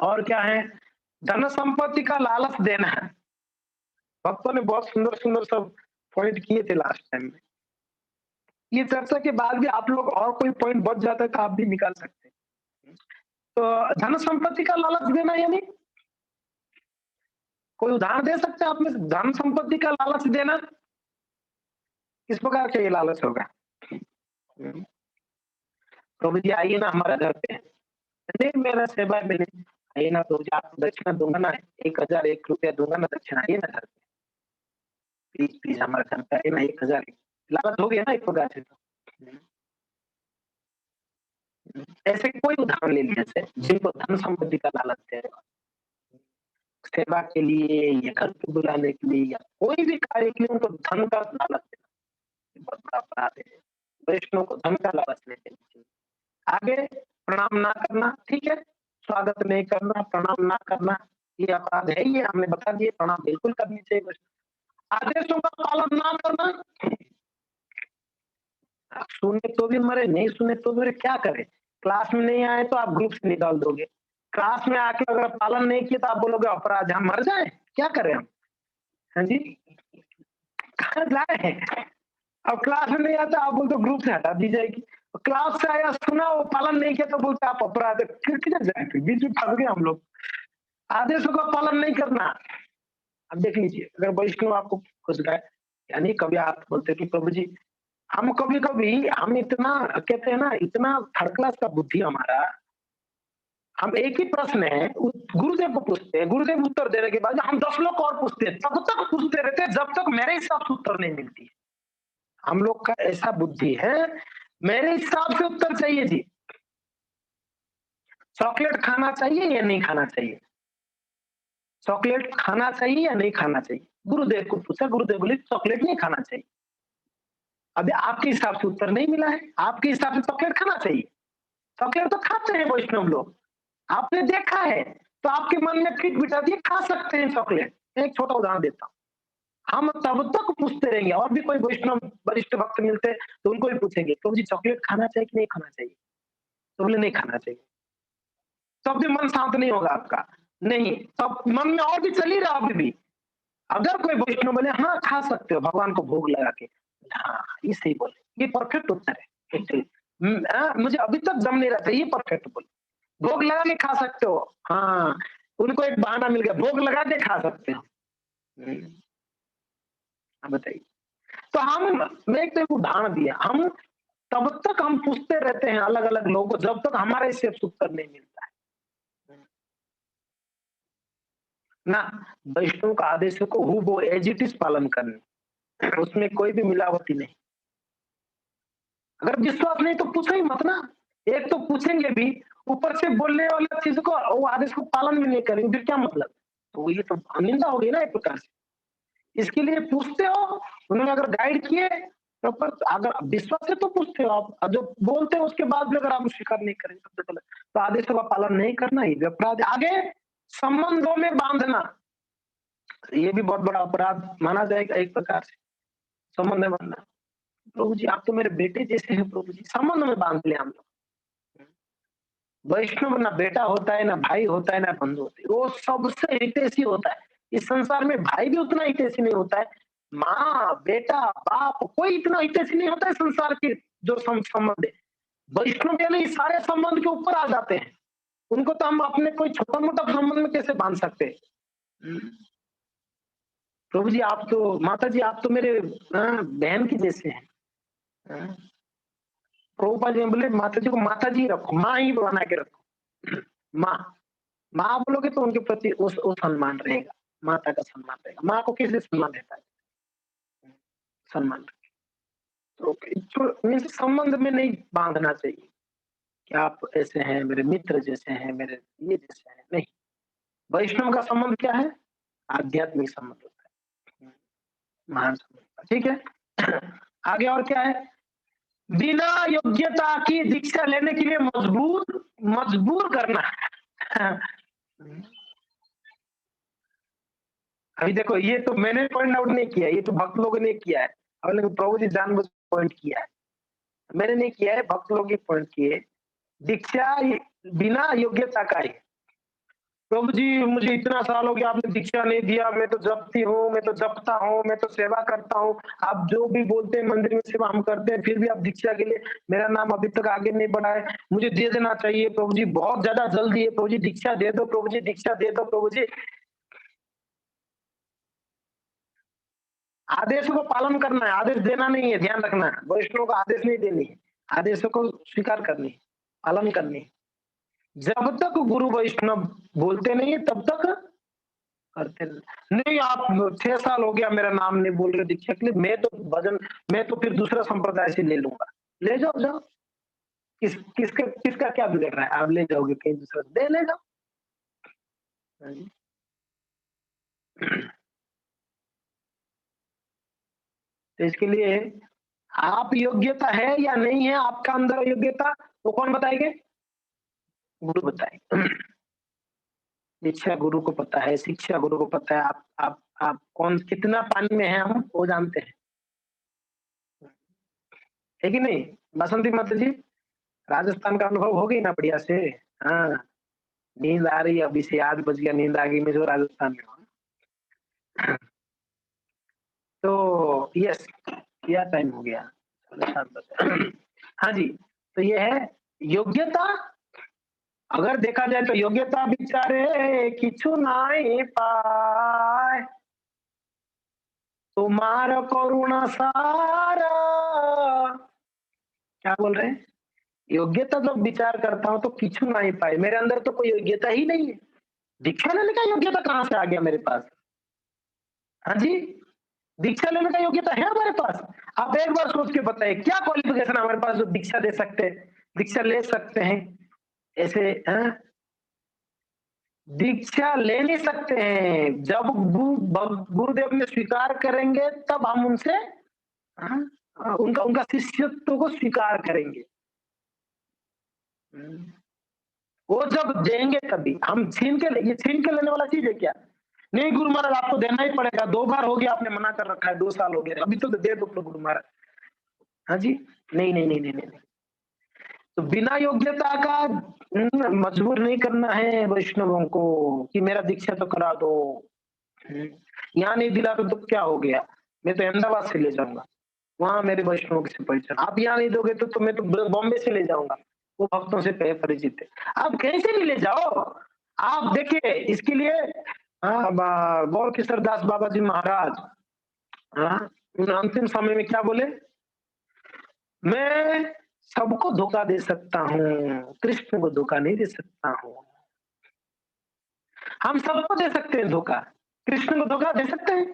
और क्या है, धन संपत्ति का लालच देना है। भक्तों ने बहुत सुंदर सुंदर सब पॉइंट किए थे लास्ट टाइम में। ये चर्चा के बाद भी आप लोग और कोई पॉइंट बच जाता है तो आप भी निकाल सकते हैं। तो धन संपत्ति का लालच देना यानी कोई उदाहरण दे सकते हैं आप में से? धन संपत्ति का लालच देना किस प्रकार का ये लालच होगा? हम्म, प्रभु जी आइए ना हमारे घर पे, नहीं मेरा सेवा में नहीं, आइए ना प्रभु जी, आपको दक्षिणा दूंगा ना, 1000 ₹1 दूंगा ना दक्षिणा, आइए ना घर पे, प्लीज प्लीज हमारे घर पे आइए ना, 1000। लालच हो गया ना एक प्रकार से। तो ऐसे कोई उदाहरण ले लिया जाए जिनको धन संपत्ति का लालच है, सेवा के लिए या घर पे बुलाने के लिए या कोई भी कार्य के लिए उनको धन का लालच है, बहुत बड़ा अपराध है। वैष्णव को धन का लालच नहीं देना चाहिए। आगे, प्रणाम ना करना, ठीक है, स्वागत नहीं करना, प्रणाम ना करना, ये अपराध है, ये हमने बता दिए, प्रणाम बिल्कुल करनी चाहिए। बस आदेशों का पालन ना करना, आप सुने तो भी मरे, नहीं सुने तो भी मरे, क्या करें? क्लास में नहीं आए तो आप ग्रुप से निकाल दोगे, क्लास में आके अगर पालन नहीं किया तो आप बोलोगे अपराध, हम मर जाए, क्या करें हम? हाँ जी, कहाँ जाए? अब क्लास में नहीं आता आप बोलते ग्रुप से हटा दी जाएगी, क्लास से आया सुना वो पालन नहीं किया तो बोलते आप अपराध, फिर किधर जाए? फिर बीच में फंस गए हम लोग। आदेशों का पालन नहीं करना। अब देख लीजिए, अगर वैष्णव आपको खुद गए, यानी कभी आप बोलते कि प्रभु जी, हम कभी कभी हम इतना कहते हैं ना, इतना थर्ड क्लास का बुद्धि हमारा, हम एक ही प्रश्न है गुरुदेव को पूछते हैं, गुरुदेव उत्तर देने के बाद हम 10 लोग को और पूछते हैं, तब तक पूछते रहते हैं जब तक मेरे हिसाब से उत्तर नहीं मिलती। हम लोग का ऐसा बुद्धि है, मेरे हिसाब से उत्तर चाहिए जी। चॉकलेट खाना चाहिए या नहीं खाना चाहिए? चॉकलेट खाना चाहिए या नहीं खाना चाहिए? गुरुदेव को पूछा, गुरुदेव बोले चॉकलेट नहीं खाना चाहिए। अभी आपके हिसाब से उत्तर नहीं मिला है, आपके हिसाब से चॉकलेट खाना चाहिए। चॉकलेट तो खाते हैं वैष्णव लोग, आपने देखा है, तो आपके मन में फिट बिठा दिए खा सकते हैं चॉकलेट। एक छोटा उदाहरण देता हूँ, हम तब तक पूछते रहेंगे, और भी कोई वैष्णव वरिष्ठ भक्त मिलते हैं तो उनको भी पूछेंगे, तो जी चॉकलेट खाना चाहिए कि नहीं खाना चाहिए? तो बोले नहीं खाना चाहिए। तब भी मन शांत नहीं होगा आपका, नहीं, तब मन में और भी चल ही रहा अभी भी। अगर कोई वैष्णव बोले हाँ खा सकते हो भगवान को भोग लगा के, हाँ ये सही बोले, ये परफेक्ट उत्तर है एक्चुअली। मुझे अभी तक दम नहीं रहा था, ये परफेक्ट बोले, भोग लगा के खा सकते हो। हाँ, उनको एक बहाना मिल गया, भोग लगा के खा सकते हो। हाँ, बताइए। तो मैं एक तो एक उदाहरण दिया, हम तब तक हम पूछते रहते हैं अलग अलग लोगों को जब तक हमारा इससे उत्तर नहीं मिलता है ना। वैष्णव का आदेश को हूबहू एज इट इज पालन करने, उसमें कोई भी मिलावटी नहीं। अगर विश्वास नहीं तो पूछो ही मत ना। एक तो पूछेंगे भी, ऊपर से बोलने वाला चीज को वो आदेश को पालन भी नहीं करेंगे, फिर क्या मतलब? तो ये तो निंदा होगी ना एक प्रकार से। इसके लिए पूछते हो, उन्होंने अगर गाइड किए प्रॉपर, अगर विश्वास है तो पूछते हो आप, और जो बोलते हैं उसके बाद भी अगर आप स्वीकार नहीं करेंगे तब तो गलत। तो आदेशों का पालन नहीं करना ही अपराध। आगे, संबंधों में बांधना, ये भी बहुत बड़ा अपराध माना जाएगा एक प्रकार से। संबंध में बांधना, प्रभु जी आप तो मेरे बेटे जैसे हैं प्रभु जी, संबंध में बांध ले हम लोग। वैष्णव ना बेटा होता है, ना भाई होता है, ना बंधु होते है, वो सबसे हितैषी होता है। इस संसार में भाई भी उतना हितैषी नहीं होता है, माँ बेटा बाप कोई इतना हितैषी नहीं होता है संसार के जो संबंध है। वैष्णव यानी सारे संबंध के ऊपर आ जाते हैं, उनको तो हम अपने कोई छोटा मोटा संबंध में कैसे बांध सकते हैं? प्रभु जी आप तो माता जी आप तो मेरे बहन के जैसे हैं। हाँ, प्रभुपाद जी बोले माता जी को माता जी रखो, माँ ही बना के रखो। माँ माँ बोलोगे तो उनके प्रति वो सम्मान रहेगा, माता का सम्मान रहेगा। माँ को कैसे सम्मान देता है? सम्मान। तो जो मीन्स संबंध में नहीं बांधना चाहिए कि आप ऐसे हैं, मेरे मित्र जैसे हैं, मेरे ये जैसे हैं, नहीं। वैष्णव का संबंध क्या है? आध्यात्मिक संबंध होता है। महान संबंध, ठीक है? आगे और क्या है? बिना योग्यता की दीक्षा लेने के लिए मजबूर करना है। अभी देखो ये तो मैंने पॉइंट आउट नहीं किया, ये तो भक्त लोगों ने किया है। और लेकिन प्रभु जी जानबूझ पॉइंट किया है, मैंने नहीं किया है, भक्त लोग ही पॉइंट किए। दीक्षा बिना योग्यता का है। प्रभु जी मुझे इतना साल हो गया आपने दीक्षा नहीं दिया, मैं तो जपती हूँ, मैं तो जपता हूँ, मैं तो सेवा करता हूँ। आप जो भी बोलते हैं मंदिर में सेवा हम करते हैं, फिर भी आप दीक्षा के लिए मेरा नाम अभी तक आगे नहीं बढ़ा है। मुझे दे देना चाहिए प्रभु जी, बहुत ज्यादा जल्दी है प्रभु जी, दीक्षा दे दो प्रभु जी, दीक्षा दे दो प्रभु जी। आदेशों को पालन करना है, आदेश देना नहीं है, ध्यान रखना है। वैष्णव को आदेश नहीं देनी है, आदेशों को स्वीकार करनी है, पालन करनी है। जब तक गुरु वैष्णव बोलते नहीं है तब तक करते नहीं। आप 6 साल हो गया मेरा नाम नहीं बोल रहे दीक्षा के लिए, मैं तो भजन, मैं तो फिर दूसरा संप्रदाय से ले लूंगा। ले जाओ जाओ, किसका क्या बिगड़ रहा है? आप ले जाओगे कहीं दूसरा दे ले जाओ। हाँ जी। तो इसके लिए आप योग्यता है या नहीं है, आपका अंदर योग्यता, वो कौन बताएंगे? गुरु बताएंगे। दीक्षा गुरु को पता है, शिक्षा गुरु को पता है। आप कौन कितना पानी में है हम वो जानते हैं, है कि नहीं? बसंती माता जी, राजस्थान का अनुभव हो गई ना बढ़िया से? हाँ, नींद आ रही है अभी से, 8 बज गया, नींद आ गई, मैं जो राजस्थान में हूँ। तो यस, क्या टाइम हो गया? 7:30 बजे। हाँ जी, तो ये है योग्यता। अगर देखा जाए तो योग्यता बिचारे किछु नहीं पाए, तुम्हार करुणा सारा। क्या बोल रहे हैं? योग्यता जब विचार करता हूँ तो किछु नहीं पाए, मेरे अंदर तो कोई योग्यता ही नहीं है। दीक्षा लेने का योग्यता कहाँ से आ गया मेरे पास? हाँ जी, दीक्षा लेने का योग्यता है हमारे पास? आप एक बार सोच के बताइए, क्या क्वालिफिकेशन हमारे पास जो दीक्षा दे सकते हैं, दीक्षा ले सकते हैं? ऐसे दीक्षा ले नहीं सकते हैं। जब गुरुदेव ने स्वीकार करेंगे तब हम उनसे हाँ, उनका उनका शिष्यत्व को स्वीकार करेंगे। वो जब देंगे तभी हम ये छीन के लेने वाला चीज है क्या? नहीं गुरु महाराज आपको देना ही पड़ेगा, 2 बार हो गया आपने मना कर रखा है, 2 साल हो गए, अभी तो दे दो तो गुरु महाराज। हाँ जी, नहीं नहीं नहीं नहीं नहीं, नहीं। तो बिना योग्यता का मजबूर नहीं करना है वैष्णवों को कि मेरा दीक्षा तो करा दो। यहाँ नहीं दिला तो क्या हो गया? मैं तो अहमदाबाद से ले जाऊंगा, वहां मेरे वैष्णव से परिचय। आप यहाँ नहीं दोगे तो मैं तो बॉम्बे से ले जाऊंगा, वो भक्तों से परिचित है। आप कहीं से भी ले जाओ। आप देखिए इसके लिए गौर किशोर दास बाबा जी महाराज उन अंतिम समय में क्या बोले? मैं सबको धोखा दे सकता हूँ, कृष्ण को धोखा नहीं दे सकता हूँ। हम सबको दे सकते हैं धोखा, कृष्ण को धोखा दे सकते हैं?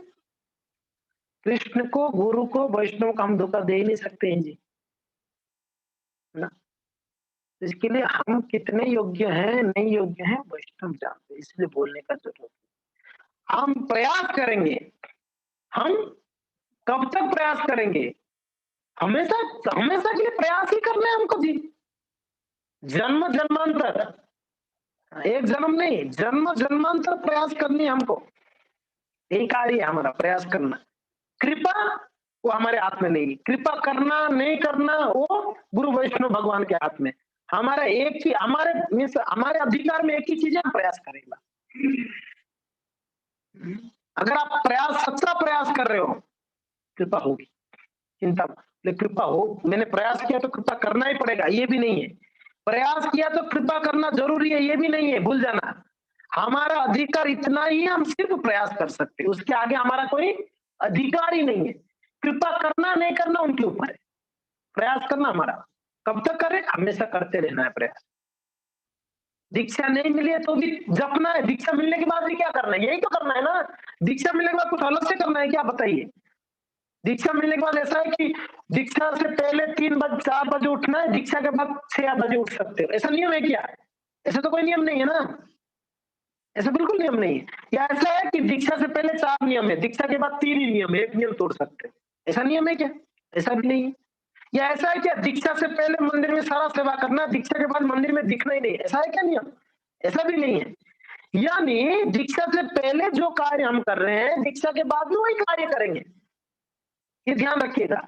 कृष्ण को, गुरु को, वैष्णव को हम धोखा दे ही नहीं सकते हैं जी, ना। इसके लिए हम कितने योग्य हैं, नहीं योग्य हैं, वैष्णव जानते हैं, इसलिए बोलने का जरूरत है। हम प्रयास करेंगे। हम कब तक प्रयास करेंगे? हमेशा, हमेशा के लिए प्रयास ही करना है हमको जी। जन्म जन्मांतर, एक जन्म नहीं, जन्म जन्मांतर प्रयास करनी है हमको। यही कार्य है हमारा, प्रयास करना। कृपा वो हमारे हाथ में नहीं, कृपा करना नहीं करना वो गुरु वैष्णव भगवान के हाथ में। हमारा एक ही, हमारे अधिकार में एक ही चीज है, हम प्रयास करेंगे। अगर आप प्रयास, सच्चा प्रयास कर रहे हो, कृपा होगी, चिंता मत। कृपा हो, मैंने प्रयास किया तो कृपा करना ही पड़ेगा, ये भी नहीं है। प्रयास किया तो कृपा करना जरूरी है, ये भी नहीं है, भूल जाना। हमारा अधिकार इतना ही है, हम सिर्फ प्रयास कर सकते हैं, उसके आगे हमारा कोई अधिकार ही नहीं है। कृपा करना नहीं करना उनके ऊपर है, प्रयास करना हमारा। कब तक करें? हमेशा करते रहना है प्रयास। दीक्षा नहीं मिली है तो भी जपना है, दीक्षा मिलने के बाद भी क्या करना है? यही तो करना है ना। दीक्षा मिलने के बाद कुछ अलग से करना है क्या, बताइए? दीक्षा मिलने के बाद ऐसा है कि दीक्षा से पहले 3 बजे 4 बजे उठना है, दीक्षा के बाद 6 बजे उठ सकते हो, ऐसा नियम है क्या? ऐसा तो कोई नियम नहीं है ना। ऐसा बिल्कुल नियम नहीं है। या ऐसा है कि दीक्षा से पहले 4 नियम है, दीक्षा के बाद 3 ही नियम है, 1 नियम तोड़ सकते हैं, ऐसा नियम है क्या? ऐसा भी नहीं है। या ऐसा है क्या, दीक्षा से पहले मंदिर में सारा सेवा करना, दीक्षा के बाद मंदिर में दिखना ही नहीं, ऐसा है क्या नियम? ऐसा भी नहीं है। यानी दीक्षा से पहले जो कार्य हम कर रहे हैं, दीक्षा के बाद भी वही कार्य करेंगे, ये ध्यान रखिएगा।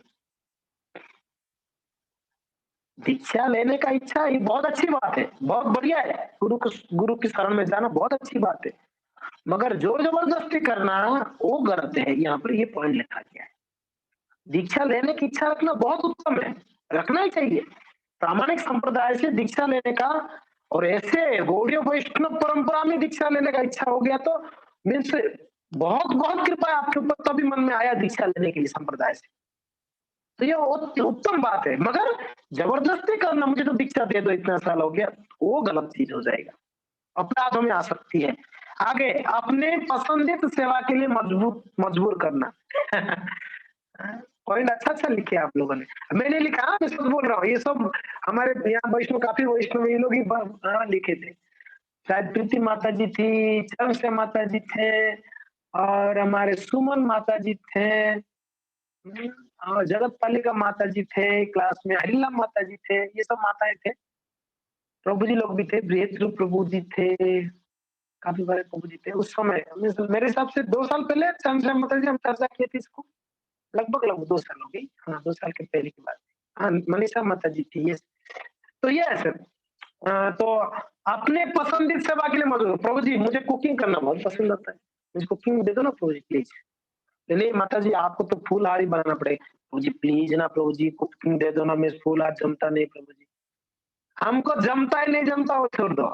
दीक्षा लेने का इच्छा ये बहुत अच्छी बात है, बहुत बढ़िया है। गुरु की शरण में जाना बहुत अच्छी बात है। मगर जोर जबरदस्ती करना वो गलत है, यहाँ पर ये पॉइंट लिखा गया है। दीक्षा लेने की इच्छा रखना बहुत उत्तम है, रखना ही चाहिए। प्रामाणिक संप्रदाय से दीक्षा लेने का, और ऐसे गौड़ीय वैष्णव परंपरा में दीक्षा लेने का इच्छा हो गया तो मीन्स बहुत बहुत कृपा है आपके ऊपर, तभी मन में आया दीक्षा लेने के लिए संप्रदाय से, तो ये उत्तम बात है। मगर जबरदस्ती करना, मुझे तो दीक्षा दे दो, इतना साल हो गया, वो गलत चीज हो जाएगा, अपराधों में आ सकती है। आगे, अपने पसंदीद सेवा के लिए मजबूर मजबूर करना। पॉइंट अच्छा अच्छा लिखे आप लोगों ने, मैंने लिखा, मैं सच बोल रहा हूँ, ये सब हमारे यहाँ वैष्णव, काफी वैष्णव ये लोग ही लिखे थे। शायद प्रीति माता जी थी, चरण से माता जी थे, और हमारे सुमन माता जी थे, और जगत पालिका माता जी थे, क्लास में हरिला माता जी थे, ये सब माताएं थे। प्रभु जी लोग भी थे, बृहद प्रभु जी थे, काफी सारे प्रभु जी थे उस समय। मेरे हिसाब से 2 साल पहले चंद्र माता जी हम चर्चा किए थे इसको, लगभग लगभग 2 साल हो गई, हाँ 2 साल के पहले की बात। हाँ, मनीषा माता जी थी ये। तो ये है सर। तो अपने पसंदीदा सेवा के लिए मजबूर, प्रभु जी मुझे कुकिंग करना बहुत पसंद आता है, मुझे कुकिंग दे दो ना प्रभु जी प्लीज। नहीं माता जी आपको तो फूलहार ही बनाना पड़ेगा। प्रभु जी प्लीज ना, प्रभु जी कुकिंग दे दो ना, मैं फूलहार जमता नहीं प्रभु जी। हमको जमता है नहीं जमता वो छोड़ दो,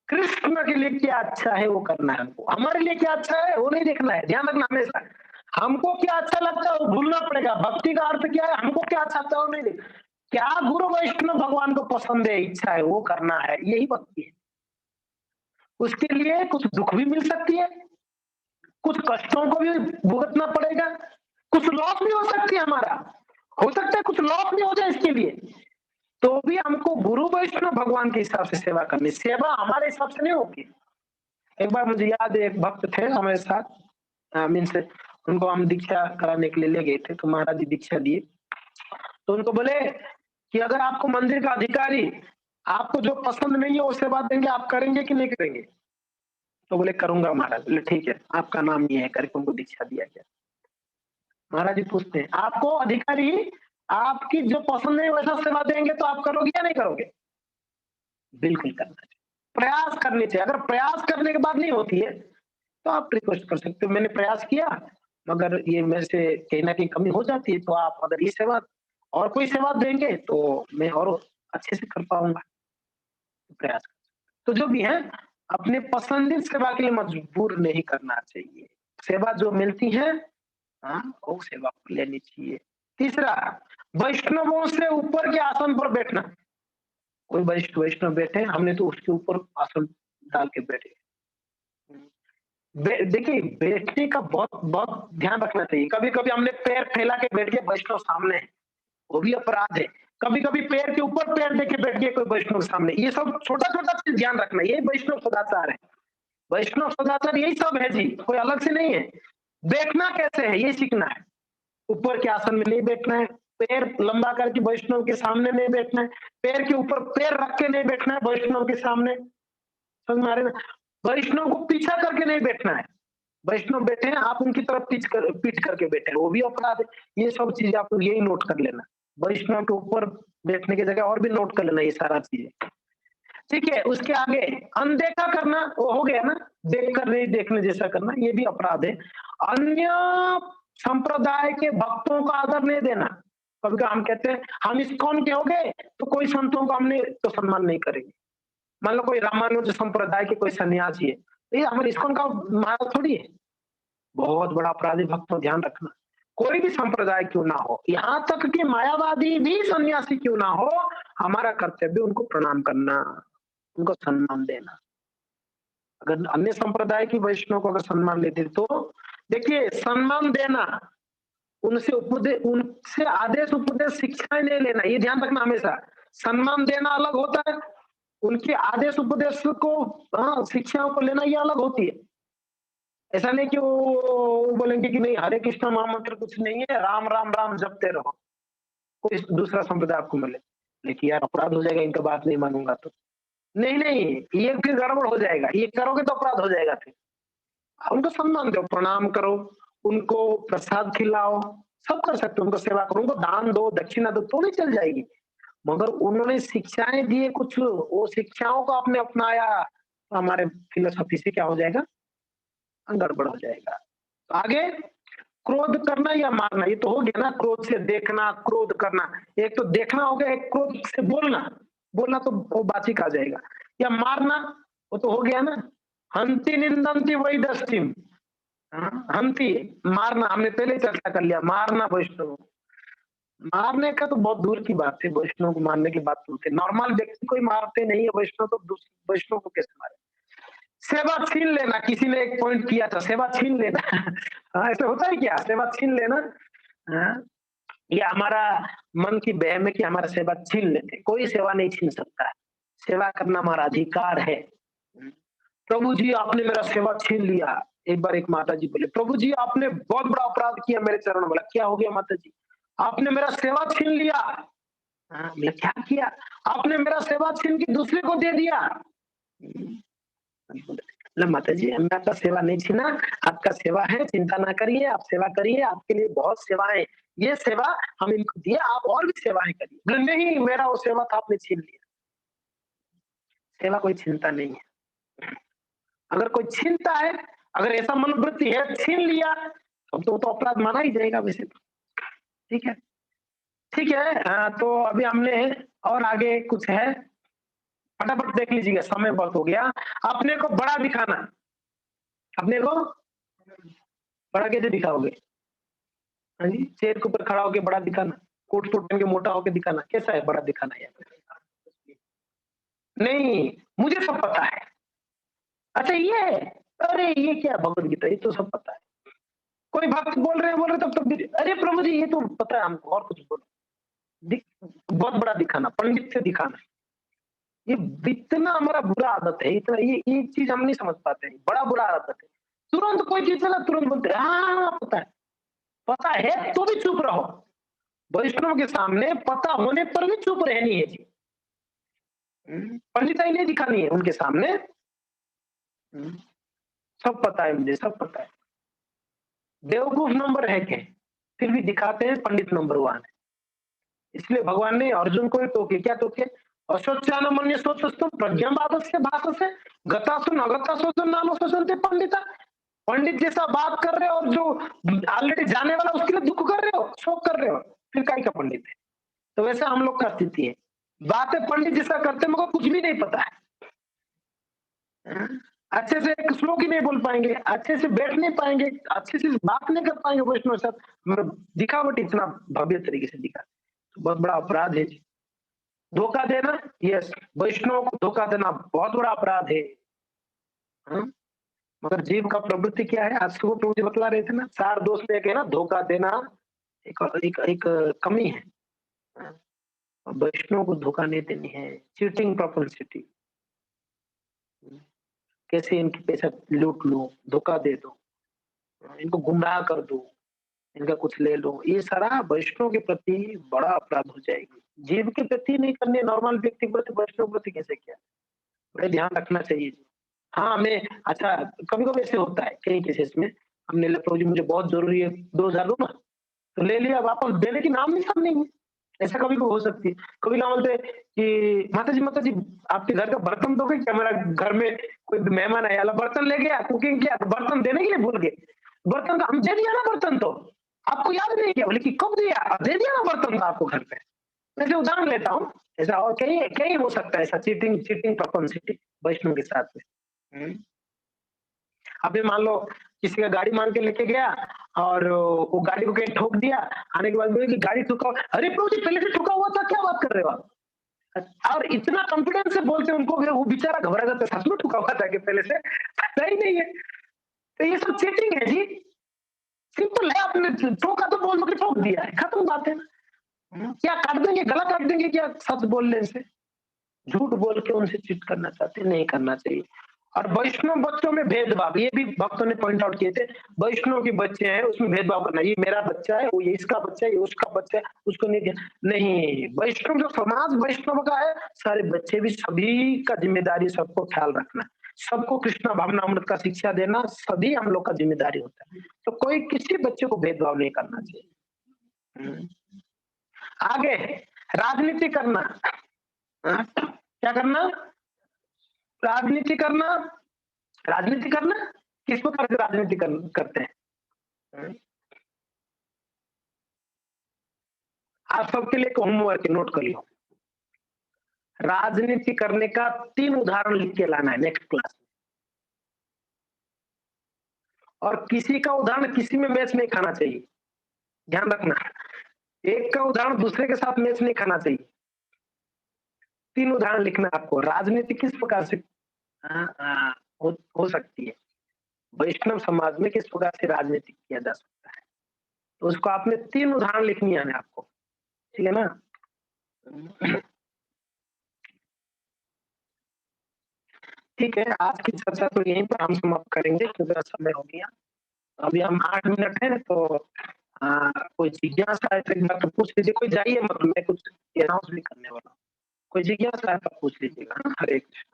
कृष्ण के लिए क्या अच्छा है वो करना है हमको, हमारे लिए क्या अच्छा है वो नहीं देखना है, ध्यान रखना हमेशा। हमको क्या अच्छा लगता है वो भूलना पड़ेगा, भक्ति का अर्थ क्या है, हमको क्या अच्छा लगता है वो नहीं देखना। क्या गुरु वैष्णव भगवान को पसंद है, इच्छा है, वो करना है, यही भक्ति है। उसके लिए कुछ दुख भी मिल सकती है, कुछ कष्टों को भी भुगतना पड़ेगा, कुछ लॉस भी हो सकती है हमारा, हो सकता है कुछ लॉस भी हो जाए इसके लिए, तो भी हमको गुरु वैष्णव भगवान के हिसाब से सेवा करनी, सेवा हमारे हिसाब से नहीं होगी। एक बार मुझे याद है, एक भक्त थे हमारे साथ, मीन्स उनको हम दीक्षा कराने के लिए ले गए थे, तो महाराज जी दीक्षा दिए, तो उनको बोले कि अगर आपको मंदिर का अधिकारी आपको जो पसंद नहीं है वो सेवा देंगे, आप करेंगे कि नहीं करेंगे? तो बोले करूंगा महाराज। बोले ठीक है, आपका नाम ये है, करके उनको दीक्षा दिया गया। महाराज जी पूछते हैं, आपको अधिकारी आपकी जो पसंद है वैसा सेवा देंगे तो आप करोगे या नहीं करोगे? बिल्कुल करना चाहिए, प्रयास करनी चाहिए। अगर प्रयास करने के बाद नहीं होती है तो आप रिक्वेस्ट कर सकते हो, मैंने प्रयास किया मगर ये मेरे से कहीं ना कहीं कमी हो जाती है, तो आप अगर ये सेवा और कोई सेवा देंगे तो मैं और अच्छे से कर पाऊंगा, प्रयास। तो जो भी है, अपने पसंदीदा सेवा के लिए मजबूर नहीं करना चाहिए, सेवा जो मिलती है हाँ वो सेवा लेनी चाहिए। तीसरा, वैष्णवों से ऊपर के आसन पर बैठना। कोई वरिष्ठ वैष्णव बैठे, हमने तो उसके ऊपर आसन डाल के बैठे। देखिए बैठने का बहुत बहुत ध्यान रखना चाहिए, कभी कभी हमने पैर फैला के बैठ गए, वैष्णव सामने है, वो भी अपराध है। कभी कभी पैर के ऊपर पैर देके बैठ गए कोई वैष्णव सामने, ये सब छोटा छोटा चीज ध्यान रखना, ये वैष्णव सदाचार है। वैष्णव सदाचार यही सब है जी, कोई अलग से नहीं है। बैठना कैसे है ये सीखना है, ऊपर के आसन में नहीं बैठना है, पैर लंबा करके वैष्णव के सामने नहीं बैठना है, पैर के ऊपर पैर रख के नहीं बैठना है वैष्णव के सामने, समझ में आ रहे ना? वैष्णव को पीछा करके नहीं बैठना है, वैष्णव बैठे हैं आप उनकी तरफ पीठ करके बैठे हैं, वो भी अपराध है। ये सब चीजें आपको यही नोट कर लेना, वैष्णव के ऊपर बैठने की जगह और भी नोट कर लेना ये सारा चीजें। ठीक है, उसके आगे अनदेखा करना, वो हो गया ना, देख कर नहीं देखने जैसा करना, ये भी अपराध है। अन्य संप्रदाय के भक्तों का आदर नहीं देना, कभी कभी हम कहते हैं हम इस्कॉन के हो गए तो कोई संतों को हमने तो सम्मान नहीं करेंगे, मान लो कोई रामानुज संप्रदाय के कोई सन्यासी है, तो ये हमारे इस्कॉन का महाराज थोड़ी है। बहुत बड़ा अपराधी भक्तों, ध्यान रखना। कोई भी संप्रदाय क्यों ना हो, यहाँ तक कि मायावादी भी सन्यासी क्यों ना हो, हमारा कर्तव्य उनको प्रणाम करना, उनको सम्मान देना। अगर अन्य संप्रदाय की वैष्णव को अगर सम्मान लेते तो देखिए, सम्मान देना, उनसे आदेश उपदेश शिक्षाएं नहीं लेना, ये ध्यान रखना हमेशा। सम्मान देना अलग होता है, उनके आदेश उपदेश को, हाँ, शिक्षाओं को लेना ये अलग होती है। ऐसा नहीं कि वो बोलेंगे कि नहीं हरे कृष्ण महामंत्र कुछ नहीं है, राम राम राम जपते रहो, कोई दूसरा संप्रदाय आपको मिले, लेकिन यार अपराध हो जाएगा, इनका बात नहीं मानूंगा तो। नहीं नहीं, ये फिर गड़बड़ हो जाएगा, ये करोगे तो अपराध हो जाएगा फिर। उनको सम्मान दो, प्रणाम करो, उनको प्रसाद खिलाओ, सब कर सकते हो, उनको सेवा करो, उनको दान दो, दक्षिणा दो, तो भी चल जाएगी। मगर उन्होंने शिक्षाएं दी कुछ, वो शिक्षाओं को आपने अपनाया, तो हमारे फिलोसफी से क्या हो जाएगा, गड़बड़ हो जाएगा। तो आगे, क्रोध करना या मारना, ये तो हो गया ना, क्रोध से देखना, क्रोध करना। एक तो देखना हो गया, एक क्रोध से बोलना, बोलना तो वो बाचिक आ जाएगा। या मारना, वो तो हो गया ना, हंति निंदन्ति वैदस्तिम, हंति मारना, हमने पहले चर्चा कर लिया, मारना वैष्णव, मारने का तो बहुत दूर की बात है, वैष्णव को मारने की बात बोलते, नॉर्मल व्यक्ति कोई मारते नहीं है वैष्णव, तो वैष्णव को कैसे मारे। सेवा छीन लेना, किसी ने एक पॉइंट किया था, सेवा छीन लेना हाँ, ऐसा होता है क्या, सेवा छीन लेना। हाँ, ये हमारा मन की बहम है कि हमारा सेवा छीन लेते, कोई सेवा नहीं छीन सकता है, सेवा करना हमारा अधिकार है। प्रभु जी आपने मेरा सेवा छीन लिया, एक बार एक माता जी बोले, प्रभु जी आपने बहुत बड़ा अपराध किया मेरे चरण। बोला क्या हो गया माता जी, आपने मेरा सेवा छीन लिया। हाँ, मैं क्या किया, आपने मेरा सेवा छीन के दूसरे को दे दिया। माता जी हमने आपका सेवा नहीं छीना, आपका सेवा है, चिंता ना करिए, आप सेवा करिए, आपके लिए बहुत सेवाएं, ये सेवा हम इनको दिए, आप और भी सेवाएं करिए। बोले नहीं, मेरा वो सेवा था, आपने छीन लिया। सेवा कोई छीनता नहीं है, अगर कोई छीनता है, अगर ऐसा मनोवृत्ति है, छीन लिया, तो अपराध माना ही जाएगा वैसे तो। ठीक है, ठीक है। तो अभी हमने और आगे कुछ है, फटाफट देख लीजिएगा, समय बहुत हो गया। अपने को बड़ा दिखाना, अपने को बड़ा कैसे दिखाओगे, हाँ जी, चेयर के ऊपर खड़ा होकर बड़ा दिखाना, कोट सूट पहन के मोटा होकर दिखाना, कैसा है बड़ा दिखाना यार। नहीं, मुझे सब पता है। अच्छा ये है, अरे ये क्या भगवत गीता, ये तो सब पता है। कोई भक्त बोल रहे तब भी, अरे प्रभु जी ये तो पता है हमको, और कुछ बोलो। बहुत बड़ा दिखाना, पंडित से दिखाना, ये इतना हमारा बुरा आदत है, इतना ये चीज हम नहीं समझ पाते हैं, बड़ा बुरा आदत है। तुरंत कोई चीज ना तुरंत बोलते हैं हाँ पता है तो भी चुप रहो। वैष्णव के सामने पता होने पर भी चुप रहनी है जी, पंडिताई नहीं दिखानी है उनके सामने। सब पता है मुझे, सब पता है, बेवकूफ नंबर है क्या, फिर भी दिखाते हैं पंडित नंबर 1 है। इसलिए भगवान ने अर्जुन को टोके, क्या टोके, अशोच्यानमन्य सोचस्तुम प्रज्ञावादस्य भाषसे गतासुन अगतासुन नाम सोचन्ते पंडिता। पंडित जैसा बात कर रहे हो और जो ऑलरेडी जाने वाला उसके लिए दुख कर रहे हो, शोक कर रहे हो, फिर काय का पंडित है। तो वैसा हम लोग का स्थिति है, बातें पंडित जैसा करते मगर कुछ भी नहीं पता है। अच्छे से एक श्लोक ही नहीं बोल पाएंगे, अच्छे से बैठ नहीं पाएंगे, अच्छे से बात नहीं कर पाएंगे वैष्णव साथ, मतलब दिखावट इतना भव्य तरीके से दिखा, तो बहुत बड़ा अपराध है। धोखा देना, यस, वैष्णव को धोखा देना बहुत बड़ा अपराध है। मगर जीव का प्रवृत्ति क्या है, आज सुबह प्रभु जी बतला रहे थे ना, 4 दोष में एक है ना धोखा देना, एक कमी है। वैष्णव को धोखा नहीं देनी है, चीटिंग प्रोपेंसिटी, कैसे इनके पैसा लूट लो, धोखा दे दो, इनको गुमराह कर दो, इनका कुछ ले लो, ये सारा वैष्णव के प्रति बड़ा अपराध हो जाएगी। जीव के प्रति नहीं करने, नॉर्मल व्यक्ति के प्रति, वैष्णव के प्रति कैसे किया, बड़े ध्यान रखना चाहिए। हाँ हमें, अच्छा कभी कभी ऐसे होता है कई केसेस में, हमने प्रभु जी मुझे बहुत जरूरी है 2000 लो ना, तो ले लिया, वापस देने की नाम निशान नहीं है। ऐसा कभी भी हो सकती है। कभी ना बोलते कि माता जी आपके घर का बर्तन धो गए क्या, मेरा घर में कोई मेहमान आया, बर्तन ले गया, कुकिंग किया, तो बर्तन देने के लिए भूल गए, बर्तन तो हम दे दिया ना, बर्तन तो आपको याद नहीं किया, बोले कि कब दिया, दे दिया ना बर्तन तो आपको घर पे। वैसे उदाहरण लेता हूँ, ऐसा और कहीं कहीं हो सकता है ऐसा चीटिंग चीटिंग प्रोपेंसिटी वैष्णव के साथ में। अभी मान लो किसी का गाड़ी माँग के लेके गया और वो गाड़ी को कहीं ठोक दिया, आने के बाद बोले कि गाड़ी ठुका अरे प्रभु जी पहले से ठुका हुआ था, क्या बात कर रहे हो आप? और इतना कॉन्फिडेंस से बोलते हैं उनको कि वो बेचारा घबरा जाता है, सच में ठुका हुआ था कि पहले से? पता ही नहीं है। तो ये सब चीटिंग है जी। सिंपल है आपने ठोका तो बोल दो कि ठोक दिया है, खत्म बात है ना। क्या काट देंगे, गला काट देंगे क्या सच बोलने से? झूठ बोल के उनसे चीट करना चाहते हैं, नहीं करना चाहिए। और वैष्णव बच्चों में भेदभाव, ये भी भक्तों ने पॉइंट आउट किए थे, वैष्णव के बच्चे हैं उसमें भेदभाव करना, ये मेरा बच्चा है, वो ये इसका बच्चा है, ये उसका बच्चा है, उसको नहीं दिया। नहीं, वैष्णव जो समाज वैष्णव का है, सारे बच्चे भी सभी का जिम्मेदारी सबको ख्याल रखना, सबको कृष्णा भावनामृत का शिक्षा देना, सभी हम लोग का जिम्मेदारी होता है। तो कोई किसी बच्चे को भेदभाव नहीं करना चाहिए। आगे राजनीति करना, क्या करना? राजनीति करना, राजनीति करना किस प्रकार की राजनीति करते हैं? आप सबके लिए एक होमवर्क नोट कर लो। राजनीति करने का 3 उदाहरण लिख के लाना है नेक्स्ट क्लास में। और किसी का उदाहरण किसी में मैच नहीं खाना चाहिए, ध्यान रखना। एक का उदाहरण दूसरे के साथ मैच नहीं खाना चाहिए। 3 उदाहरण लिखना है आपको, राजनीति किस प्रकार से हो सकती है, वैष्णव समाज में किस प्रकार से राजनीति किया जा सकता है। तो उसको आपने 3 उदाहरण लिखनी है आपको, ठीक है ना? ठीक है, आज की चर्चा तो यहीं पर हम समाप्त करेंगे क्योंकि समय हो गया। अभी हम 8 मिनट है तो कोई जिज्ञासा है तो एक बार तो पूछ लीजिए, कोई जाइए मत, मैं कुछ अनाउंस भी करने वाला हूँ। कोई जिज्ञासा है तो पूछ लीजिएगा। हरे कृष्ण।